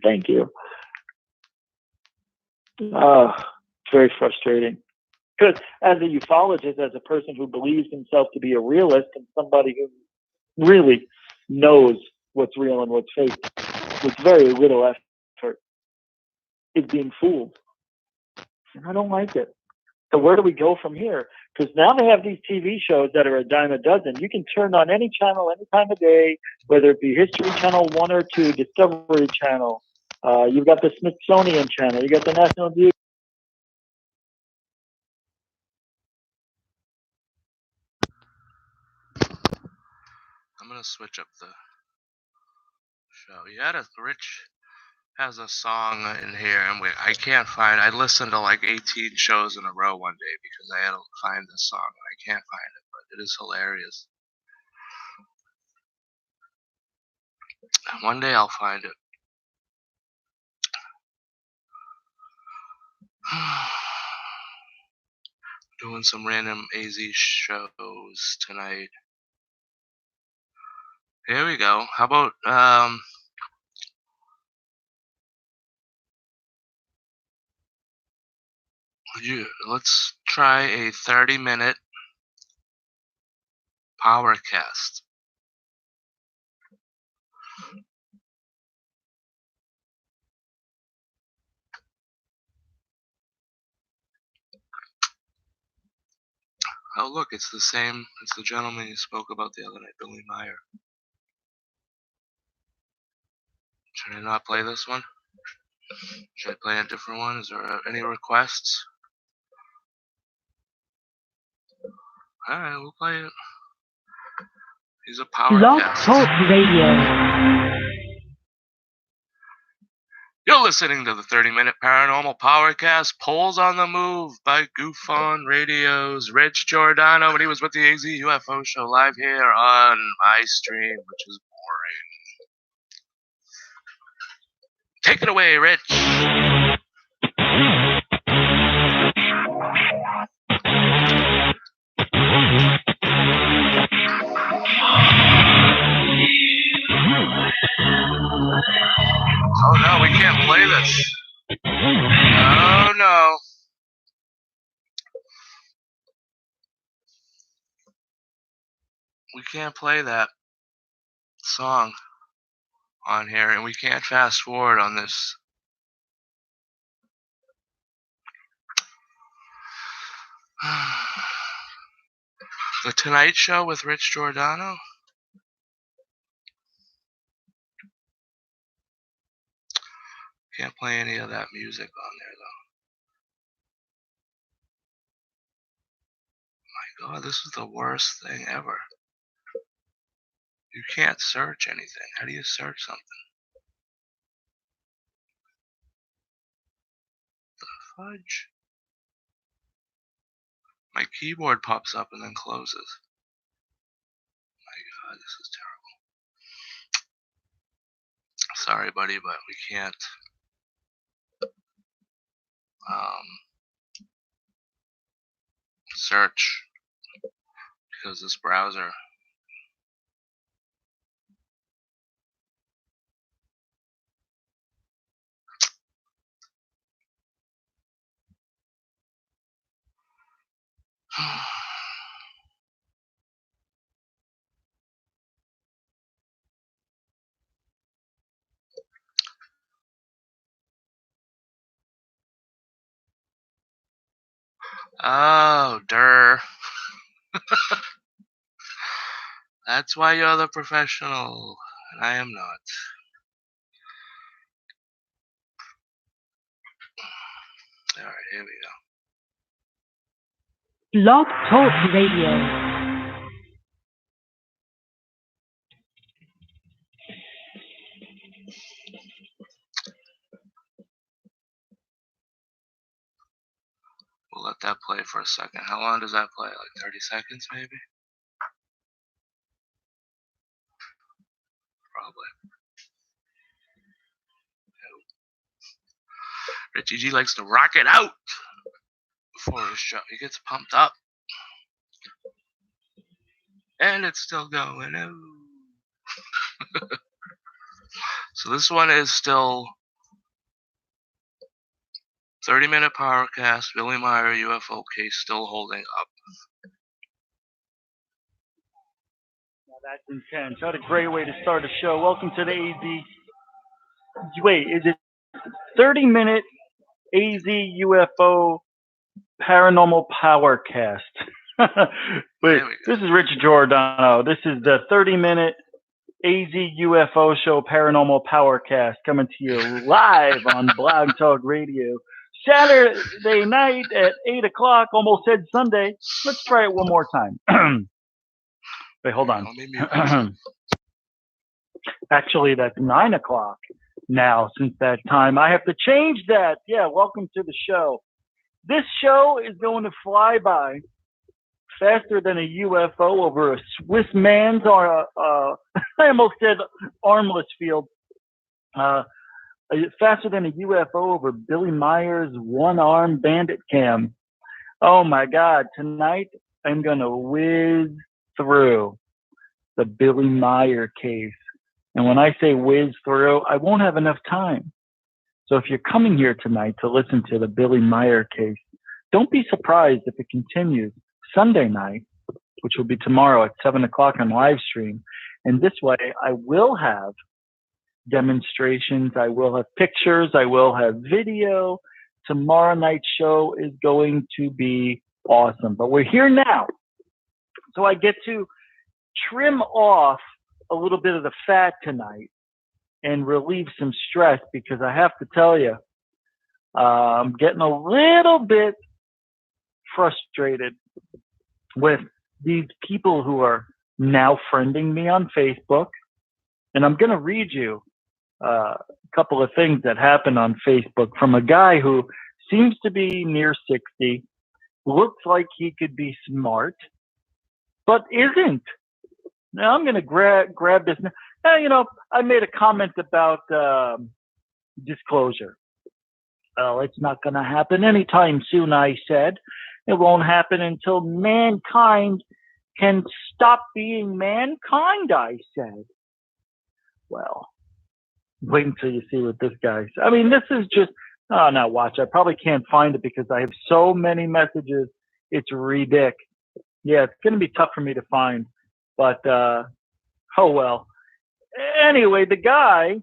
S3: Thank you. It's very frustrating. Because as a ufologist, as a person who believes himself to be a realist and somebody who really knows what's real and what's fake, with very little effort, is being fooled. And I don't like it. So where do we go from here? Because now they have these TV shows that are a dime a dozen. You can turn on any channel, any time of day, whether it be History Channel 1 or 2, Discovery Channel. You've got the Smithsonian Channel. You got the National Geographic.
S1: I'm gonna switch up the show. Rich has a song in here, and I can't find. I listened to like 18 shows in a row one day because I had to find this song, and I can't find it, but it is hilarious. One day I'll find it. Doing some random AZ shows tonight. Here we go. How about let's try a 30-minute Powercast. Oh look, it's the same. It's the gentleman you spoke about the other night, Billy Meyer. Should I not play this one? Should I play a different one? Is there any requests? Alright, we'll play it. He's a
S2: Blog
S1: Powercast.
S2: Talk Radio.
S1: You're listening to the 30-minute Paranormal Powercast, Poles on the Move by Goof On Radio's Rich Giordano when he was with the AZ UFO Show live here on my stream, which is boring. Take it away, Rich. Oh no, we can't play this. Oh no. We can't play that song on here, and we can't fast forward on this. The Tonight Show with Rich Giordano. Can't play any of that music on there, though. My God, this is the worst thing ever. You can't search anything. How do you search something? The fudge? My keyboard pops up and then closes. My God, this is terrible. Sorry, buddy, but we can't search because this browser. Oh, der. That's why you're the professional, and I am not. Alright, here we go.
S2: Blog Talk Radio.
S1: We'll let that play for a second. How long does that play? Like 30 seconds, maybe? Probably. Richie G likes to rock it out before his show. He gets pumped up. And it's still going. Oh. So this one is still 30-minute Powercast, Billy Meyer UFO case still holding up.
S5: Now that's intense. What a great way to start a show. Welcome to the AZ. Wait, is it 30-minute AZ UFO Paranormal Powercast? Wait, this is Rich Giordano. This is the 30-minute AZ UFO Show Paranormal Powercast coming to you live on Blog Talk Radio. Saturday night at 8 o'clock, almost said Sunday. Let's try it one more time. Wait, hold on. Actually, that's 9 o'clock now since that time. I have to change that. Yeah, welcome to the show. This show is going to fly by faster than a UFO over a Swiss man's or I almost said armless field. Faster than a UFO over Billy Meyer's one-arm bandit cam. Oh my God, tonight I'm going to whiz through the Billy Meyer case. And when I say whiz through, I won't have enough time. So if you're coming here tonight to listen to the Billy Meyer case, don't be surprised if it continues Sunday night, which will be tomorrow at 7 o'clock on live stream. And this way I will have demonstrations, I will have pictures, I will have video. Tomorrow night's show is going to be awesome. But we're here now, so I get to trim off a little bit of the fat tonight and relieve some stress, because I have to tell you, I'm getting a little bit frustrated with these people who are now friending me on Facebook. And I'm going to read you a couple of things that happened on Facebook from a guy who seems to be near 60, looks like he could be smart, but isn't. Now I'm going to grab this. Now, you know, I made a comment about disclosure. Well, it's not going to happen anytime soon, I said. It won't happen until mankind can stop being mankind, I said. Well, wait until you see what this guy says. I mean, this is just, oh, now watch. I probably can't find it because I have so many messages. It's ridiculous. Yeah, it's going to be tough for me to find. But, oh well. Anyway, the guy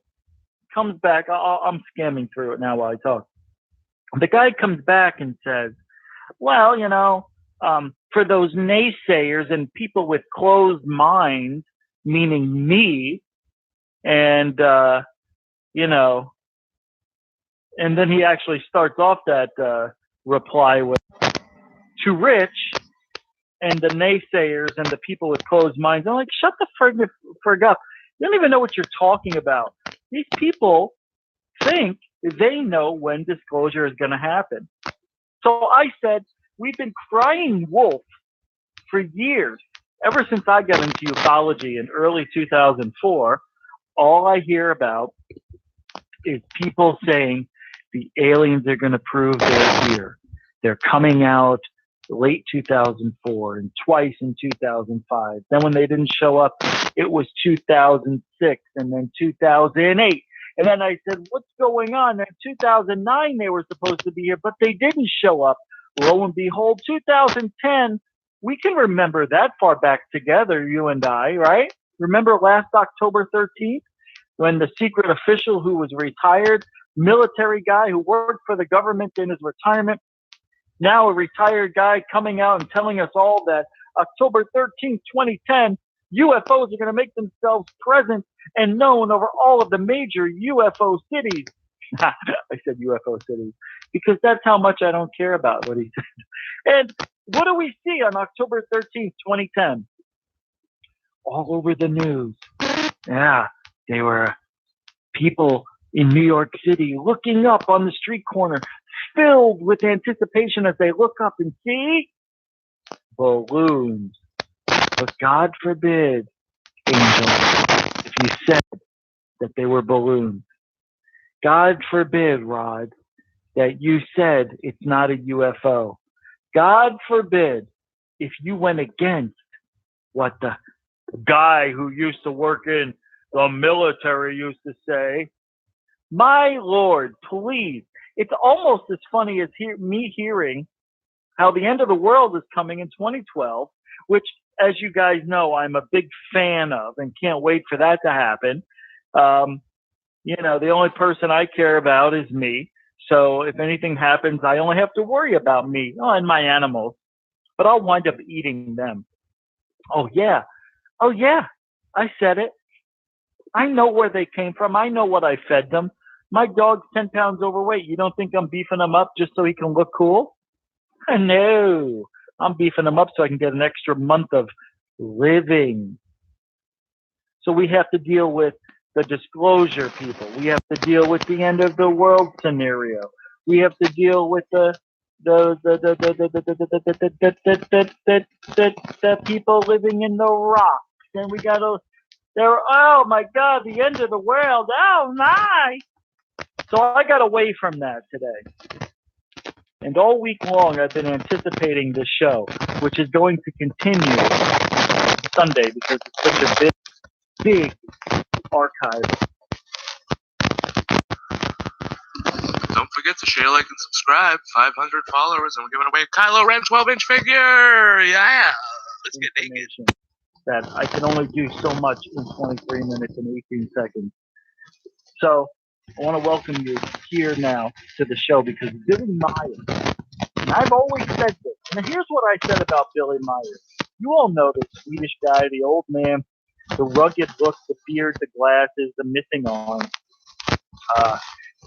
S5: comes back. I'm scamming through it now while I talk. The guy comes back and says, well, you know, for those naysayers and people with closed minds, meaning me, and you know, and then he actually starts off that reply with, to Rich and the naysayers and the people with closed minds. I'm like, shut the frig up. You don't even know what you're talking about. These people think they know when disclosure is going to happen. So I said, we've been crying wolf for years. Ever since I got into ufology in early 2004, all I hear about is people saying the aliens are going to prove they're here. They're coming out late 2004 and twice in 2005. Then when they didn't show up, it was 2006 and then 2008. And then I said, what's going on? In 2009, they were supposed to be here, but they didn't show up. Lo and behold, 2010, we can remember that far back together, you and I, right? Remember last October 13th when the secret official who was retired, military guy who worked for the government in his retirement, now a retired guy coming out and telling us all that October 13th, 2010, UFOs are going to make themselves present and known over all of the major UFO cities. I said UFO cities because that's how much I don't care about what he said. And what do we see on October 13th, 2010? All over the news. Yeah, they were people in New York City looking up on the street corner, filled with anticipation as they look up and see balloons. But God forbid, Angel, if you said that they were balloons. God forbid, Rod, that you said it's not a UFO. God forbid if you went against what the guy who used to work in the military used to say. My Lord, please. It's almost as funny as me hearing how the end of the world is coming in 2012, which, as you guys know, I'm a big fan of and can't wait for that to happen. You know, the only person I care about is me. So if anything happens, I only have to worry about me and my animals, but I'll wind up eating them. Oh, yeah. Oh, yeah. I said it. I know where they came from. I know what I fed them. My dog's 10 pounds overweight. You don't think I'm beefing him up just so he can look cool? No. I'm beefing him up so I can get an extra month of living. So we have to deal with the disclosure people. We have to deal with the end of the world scenario. We have to deal with the people living in the rocks. And we got to, oh my God, the end of the world. Oh my. So I got away from that today. And all week long, I've been anticipating this show, which is going to continue Sunday because it's such a big archive.
S1: Don't forget to share, like, and subscribe. 500 followers, and we're giving away a Kylo Ren 12-inch figure. Yeah, let's get naked.
S5: That I can only do so much in 23 minutes and 18 seconds. So I want to welcome you here now to the show because Billy Myers, and I've always said this, and here's what I said about Billy Myers. You all know the Swedish guy, the old man, the rugged look, the beard, the glasses, the missing arm.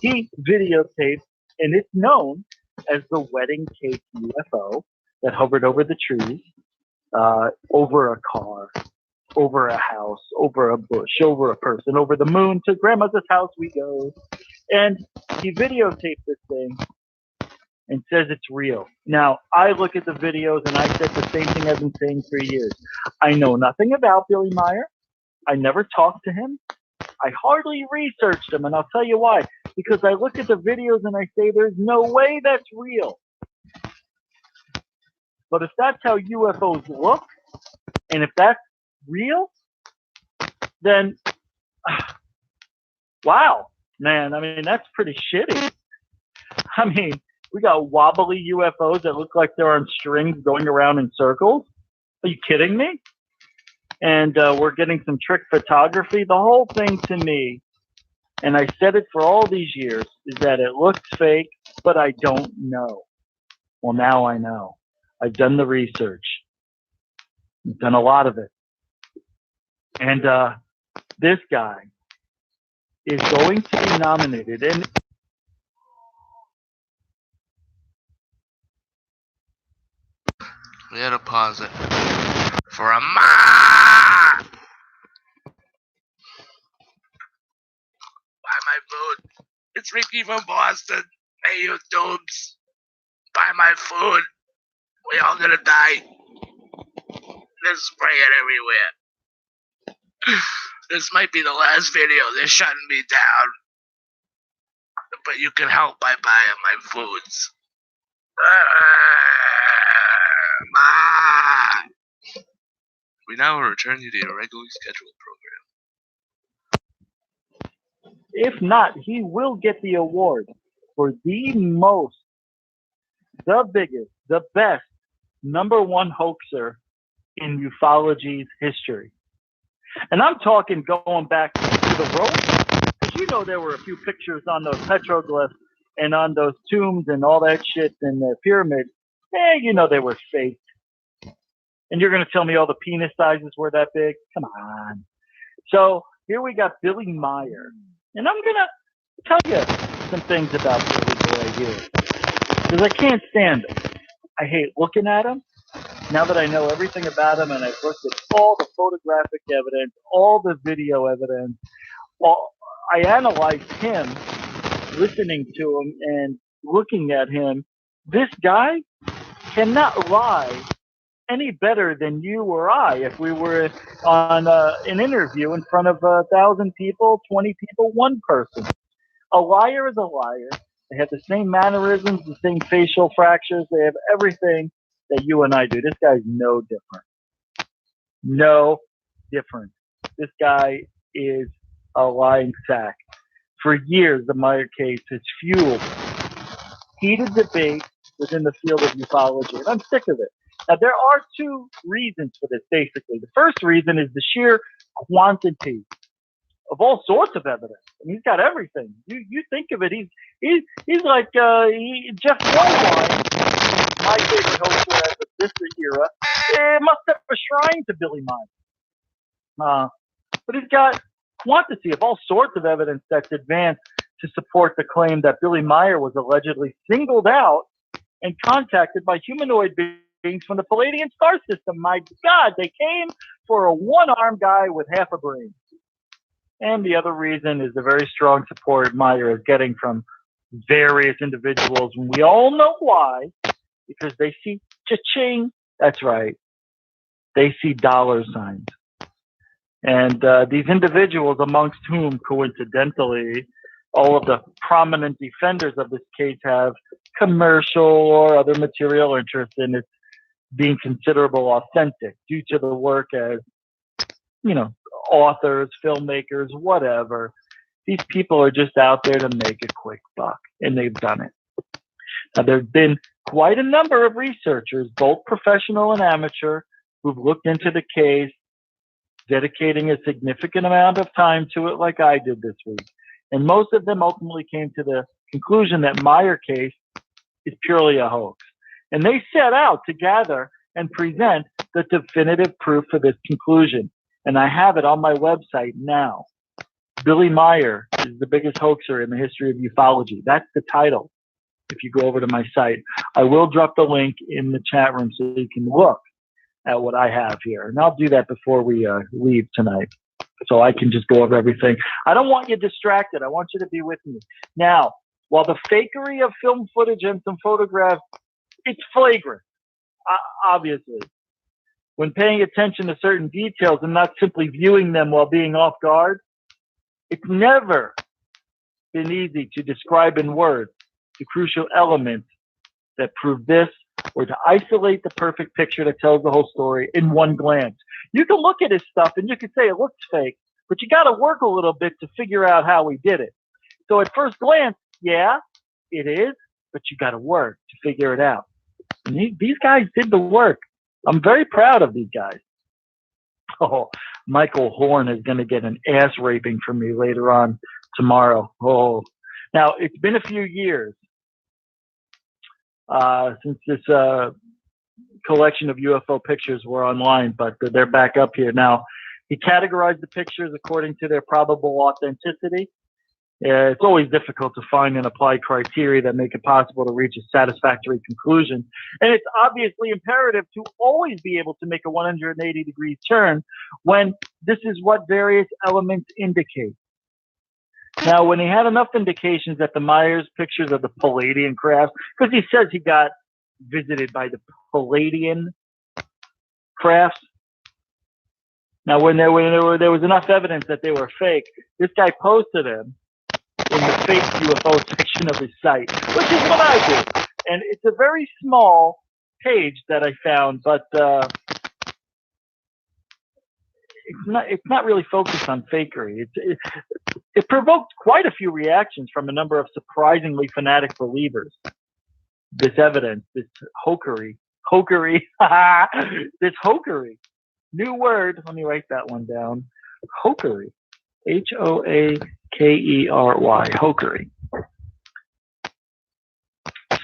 S5: He videotaped, and it's known as the wedding cake UFO that hovered over the trees, over a car, over a house, over a bush, over a person, over the moon. To grandmother's house we go. And he videotaped this thing and says it's real. Now, I look at the videos and I said the same thing I've been saying for years. I know nothing about Billy Meyer. I never talked to him. I hardly researched him, and I'll tell you why. Because I look at the videos and I say there's no way that's real. But if that's how UFOs look, and if that's real, then wow, man, I mean, that's pretty shitty. I mean, we got wobbly UFOs that look like they're on strings going around in circles. Are you kidding me? And we're getting some trick photography. The whole thing to me, and I said it for all these years, is that it looks fake, but I don't know. Well, now I know. I've done the research. I've done a lot of it. And this guy is going to be nominated. And
S1: we had to pause it for a ma. Buy my food. It's Ricky from Boston. Hey, you dooms. Buy my food. We all gonna die. There's spraying everywhere. This might be the last video. They're shutting me down. But you can help by buying my foods. We now return you to your regularly scheduled program.
S5: if not, he will get the award for the most, the biggest, the best, #1 hoaxer in ufology's history. And I'm talking going back to the Romans, because you know there were a few pictures on those petroglyphs and on those tombs and all that shit in the pyramids. You know they were fake. And you're going to tell me all the penis sizes were that big? Come on. So here we got Billy Meier. And I'm going to tell you some things about Billy Boy here. Because I can't stand him. I hate looking at him. Now that I know everything about him and I've looked at all the photographic evidence, all the video evidence, I analyzed him, listening to him and looking at him. This guy cannot lie any better than you or I if we were on an interview in front of 1,000 people, 20 people, one person. A liar is a liar. They have the same mannerisms, the same facial fractures. They have everything that you and I do. This guy's no different. No different. This guy is a lying sack. For years, the Meier case has fueled heated debate within the field of ufology, and I'm sick of it. Now, there are two reasons for this, basically. The first reason is the sheer quantity of all sorts of evidence. I mean, he's got everything. You think of it, he's like Jeff Goldwine, my favorite hoaxer at this era. Must have a shrine to Billy Meier. But he's got quantity of all sorts of evidence that's advanced to support the claim that Billy Meier was allegedly singled out and contacted by humanoid beings from the Palladian star system. My God, they came for a one-armed guy with half a brain. And the other reason is the very strong support Meier is getting from various individuals. And we all know why, because they see cha-ching. That's right. They see dollar signs. And these individuals, amongst whom, coincidentally, all of the prominent defenders of this case have commercial or other material interest in its being considerable authentic due to the work as, authors, filmmakers, whatever. These people are just out there to make a quick buck, and they've done it. Now, there have been quite a number of researchers, both professional and amateur, who've looked into the case, dedicating a significant amount of time to it like I did this week. And most of them ultimately came to the conclusion that Meier case is purely a hoax. And they set out to gather and present the definitive proof for this conclusion. And I have it on my website now. Billy Meier is the biggest hoaxer in the history of ufology. That's the title. If you go over to my site, I will drop the link in the chat room so you can look at what I have here. And I'll do that before we leave tonight, so I can just go over everything. I don't want you distracted. I want you to be with me. Now, while the fakery of film footage and some photographs, it's flagrant, obviously. When paying attention to certain details and not simply viewing them while being off guard, it's never been easy to describe in words the crucial elements that prove this, or to isolate the perfect picture that tells the whole story in one glance. You can look at his stuff and you can say it looks fake, but you got to work a little bit to figure out how he did it. So at first glance, yeah, it is, but you got to work to figure it out. And these guys did the work. I'm very proud of these guys. Oh, Michael Horn is going to get an ass raping from me later on tomorrow. Oh, now it's been a few years since this collection of UFO pictures were online, but they're back up here now. He categorized the pictures according to their probable authenticity. It's always difficult to find and apply criteria that make it possible to reach a satisfactory conclusion. And it's obviously imperative to always be able to make a 180-degree turn when this is what various elements indicate. Now, when he had enough indications that the Myers pictures of the Palladian crafts, because he says he got visited by the Palladian crafts. Now, when there was enough evidence that they were fake, this guy posted them in the fake UFO section of his site, which is what I do. And it's a very small page that I found, but it's not really focused on fakery. It provoked quite a few reactions from a number of surprisingly fanatic believers. This evidence, this hokery, this hokery. New word. Let me write that one down. Hokery. Hoakery. Hokery.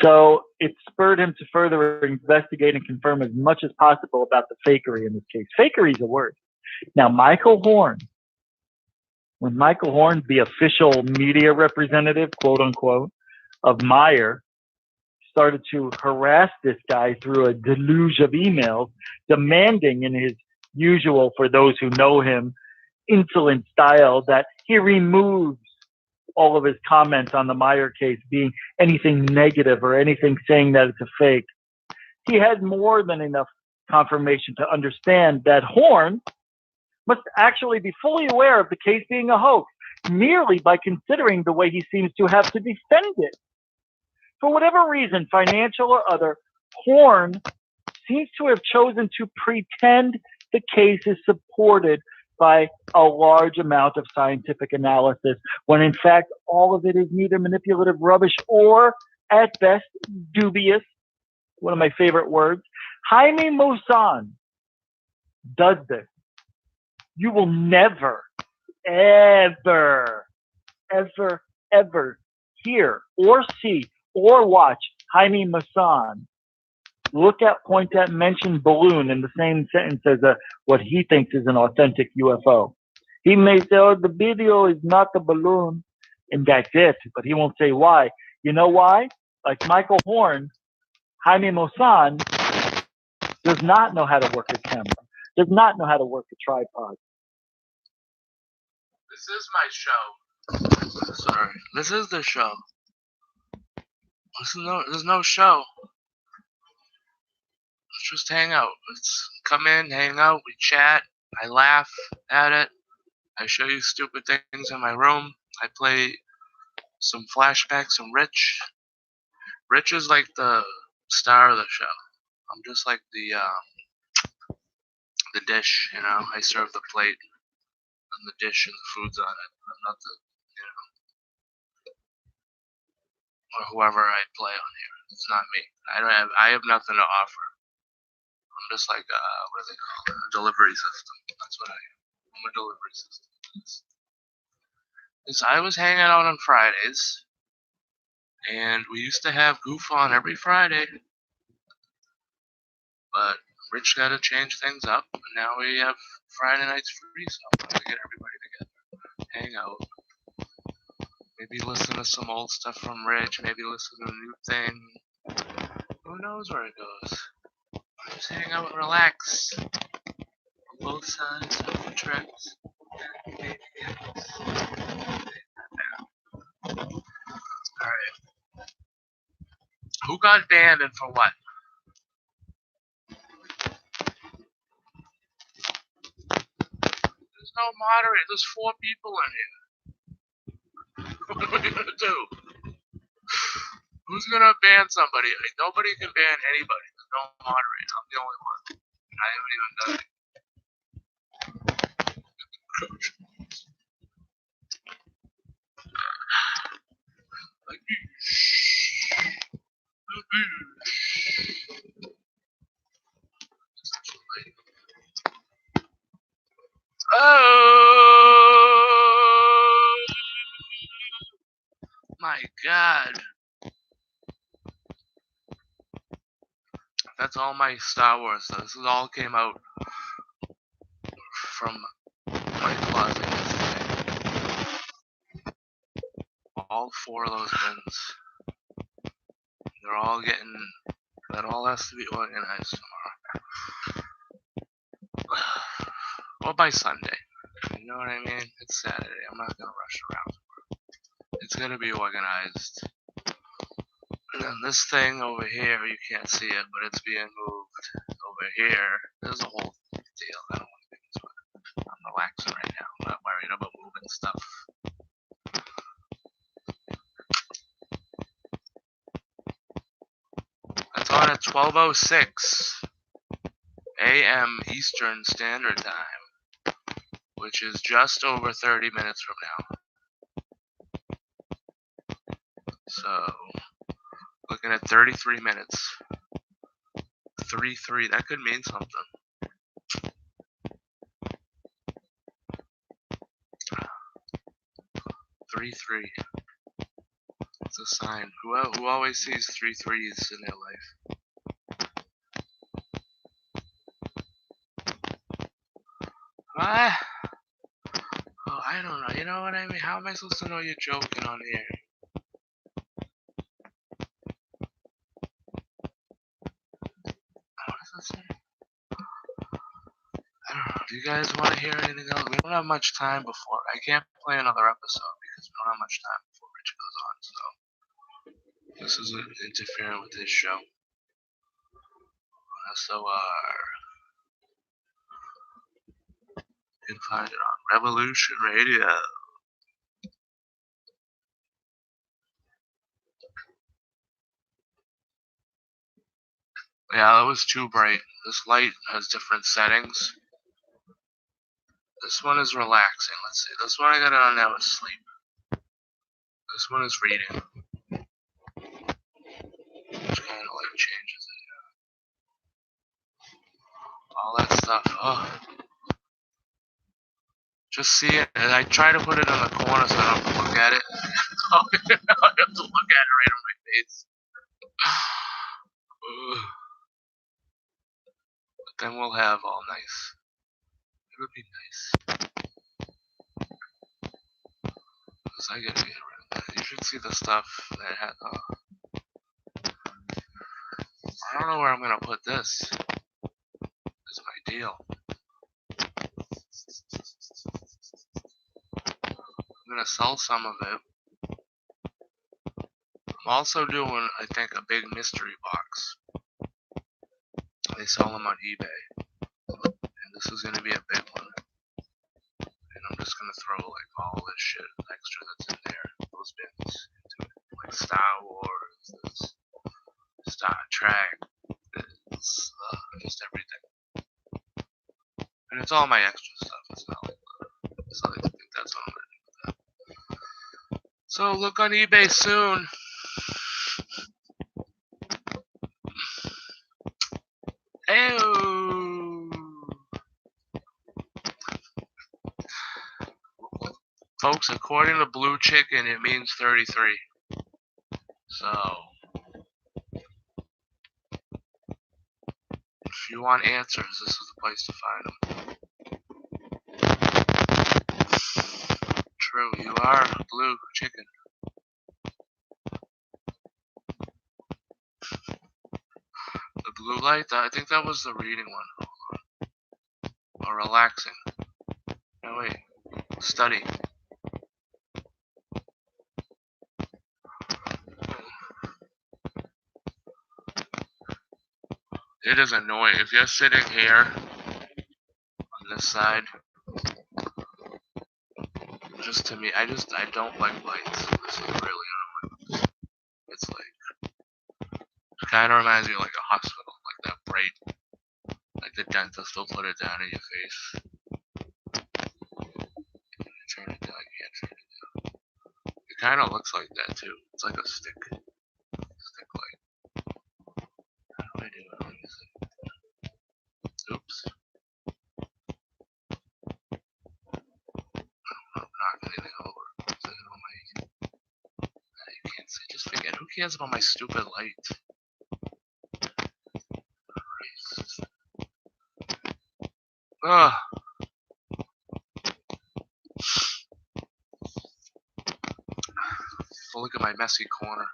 S5: So it spurred him to further investigate and confirm as much as possible about the fakery in this case. Fakery is a word. Now, Michael Horn, when Michael Horn, the official media representative, quote unquote, of Meyer, started to harass this guy through a deluge of emails, demanding in his usual, for those who know him, insolent style, that he removes all of his comments on the Meyer case being anything negative or anything saying that it's a fake. He had more than enough confirmation to understand that Horn must actually be fully aware of the case being a hoax, merely by considering the way he seems to have to defend it. For whatever reason, financial or other, Horn seems to have chosen to pretend the case is supported by a large amount of scientific analysis, when in fact all of it is neither manipulative rubbish or, at best, dubious. One of my favorite words. Jaime Maussan does this. You will never, ever, ever, ever hear or see or watch Jaime Maussan look at, point at, mention balloon in the same sentence as what he thinks is an authentic UFO. He may say, oh, the video is not the balloon, and that's it, but he won't say why. You know why? Like Michael Horn, Jaime Maussan does not know how to work a camera, does not know how to work a tripod.
S1: This is my show. Sorry. This is the show. There's no show. Let's just hang out. Let's come in, hang out, we chat, I laugh at it, I show you stupid things in my room, I play some flashbacks, some Rich. Rich is like the star of the show. I'm just like the dish, you know. I serve the plate and the dish and the food's on it. I'm not the, you know, or whoever I play on here. It's not me. I have nothing to offer. I'm just like what do they call it? A delivery system. That's what I am. I'm a delivery system. So I was hanging out on Fridays, and we used to have Goof on every Friday, but Rich got to change things up, and now we have Friday nights free, so I'm going to get everybody together, hang out, maybe listen to some old stuff from Rich, maybe listen to a new thing. Who knows where it goes? Just hang out and relax on both sides of the tracks. Alright. Who got banned and for what? There's no moderator. There's 4 people in here. What are we gonna do? Who's gonna ban somebody? Like, nobody can ban anybody. There's no moderator. I'm the only one. And I haven't even done it. Like, oh my God. That's all my Star Wars stuff. This is all came out from my closet yesterday. All 4 of those bins. They're all getting. That all has to be organized tomorrow. Or by Sunday. You know what I mean? It's Saturday. I'm not gonna rush around. It's gonna be organized. And then this thing over here, you can't see it, but it's being moved over here. There's a whole deal. I don't want to get into it. I'm relaxing right now. I'm not worried about moving stuff. It's on at 12:06 a.m. Eastern Standard Time, which is just over 30 minutes from now. So, looking at 33 minutes. 3-3, that could mean something. 3-3. It's a sign. Who always sees 3 3s in their life? Ah! Oh, I don't know. You know what I mean? How am I supposed to know you're joking on here? What does that say? I don't know. Do you guys want to hear anything else? We don't have much time before. I can't play another episode because we don't have much time before Rich goes on. So this is interfering with his show. SOR. You can find it on Revolution Radio. Yeah, that was too bright. This light has different settings. This one is relaxing. Let's see. This one I got it on now is sleep. This one is reading. Which kind of like changes it. All that stuff. Oh. Just see it. And I try to put it in the corner so I don't have to look at it. I have to look at it right on my face. But then we'll have all nice. It would be nice. Because I gotta get rid of that. You should see the stuff that had. I don't know where I'm gonna put this. Is my deal. I'm gonna sell some of it. I'm also doing, I think, a big mystery box. They sell them on eBay. And this is gonna be a big one. And I'm just gonna throw like all this shit extra that's in there, those bins, into it. Like Star Wars, this Star Trek, this, just everything. And it's all my extra stuff. It's not like so I think that's what I'm gonna do with that. So look on eBay soon. Ew. Folks, according to Blue Chicken, it means 33. So, if you want answers, this is the place to find them. True, you are Blue Chicken. The blue light, I think that was the reading one. Or relaxing. No, wait. Study. It is annoying. If you're sitting here on this side, just to me, I don't like lights. This is really annoying. It's like, it kind of reminds me of like a hospital, like that bright, like the dentist will put it down in your face. Turn it down, I can't turn it down. It kind of looks like that too. It's like a stick light. How do I do it? Let me see. Oops. I'm knocking anything over. Is it on my... You can't see. Just forget. Who cares about my stupid light? Ugh. So look at my messy corner.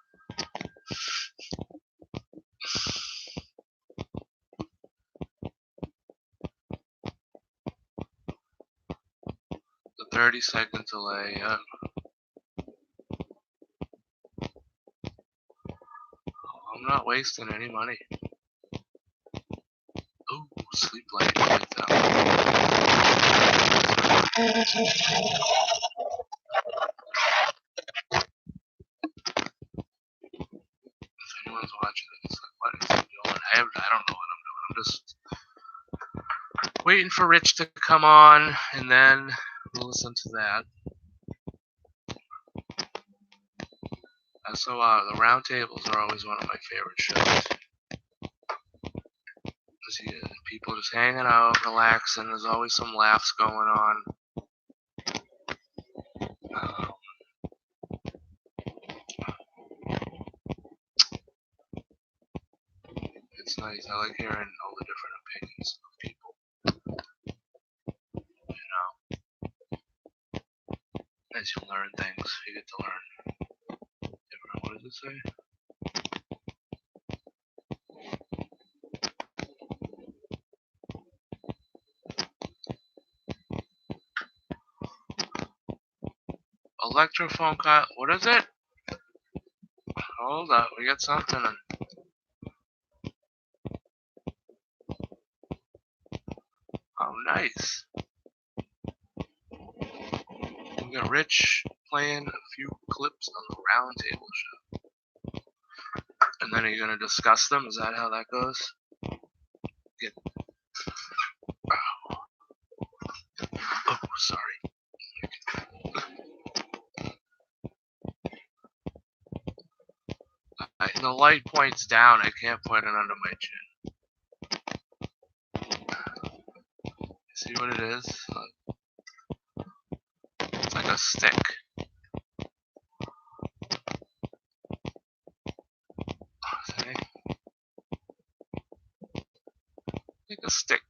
S1: The 30-second delay. I'm not wasting any money. Ooh, sleep light. Like that. If anyone's watching it, it's like, what is he doing? I don't know what I'm doing. I'm just waiting for Rich to come on, and then we'll listen to that. So the roundtables are always one of my favorite shows. People just hanging out, relaxing. There's always some laughs going on. It's nice. I like hearing all the different opinions of people. You know, as you learn things, you get to learn different. What does it say? Electrophone cut. What is it? Hold up, we got something. Oh, nice. We got Rich playing a few clips on the roundtable show. And then are you gonna discuss them? Is that how that goes? Oh, sorry. The light points down. I can't point it under my chin. See what it is? It's like a stick. See? Like a stick.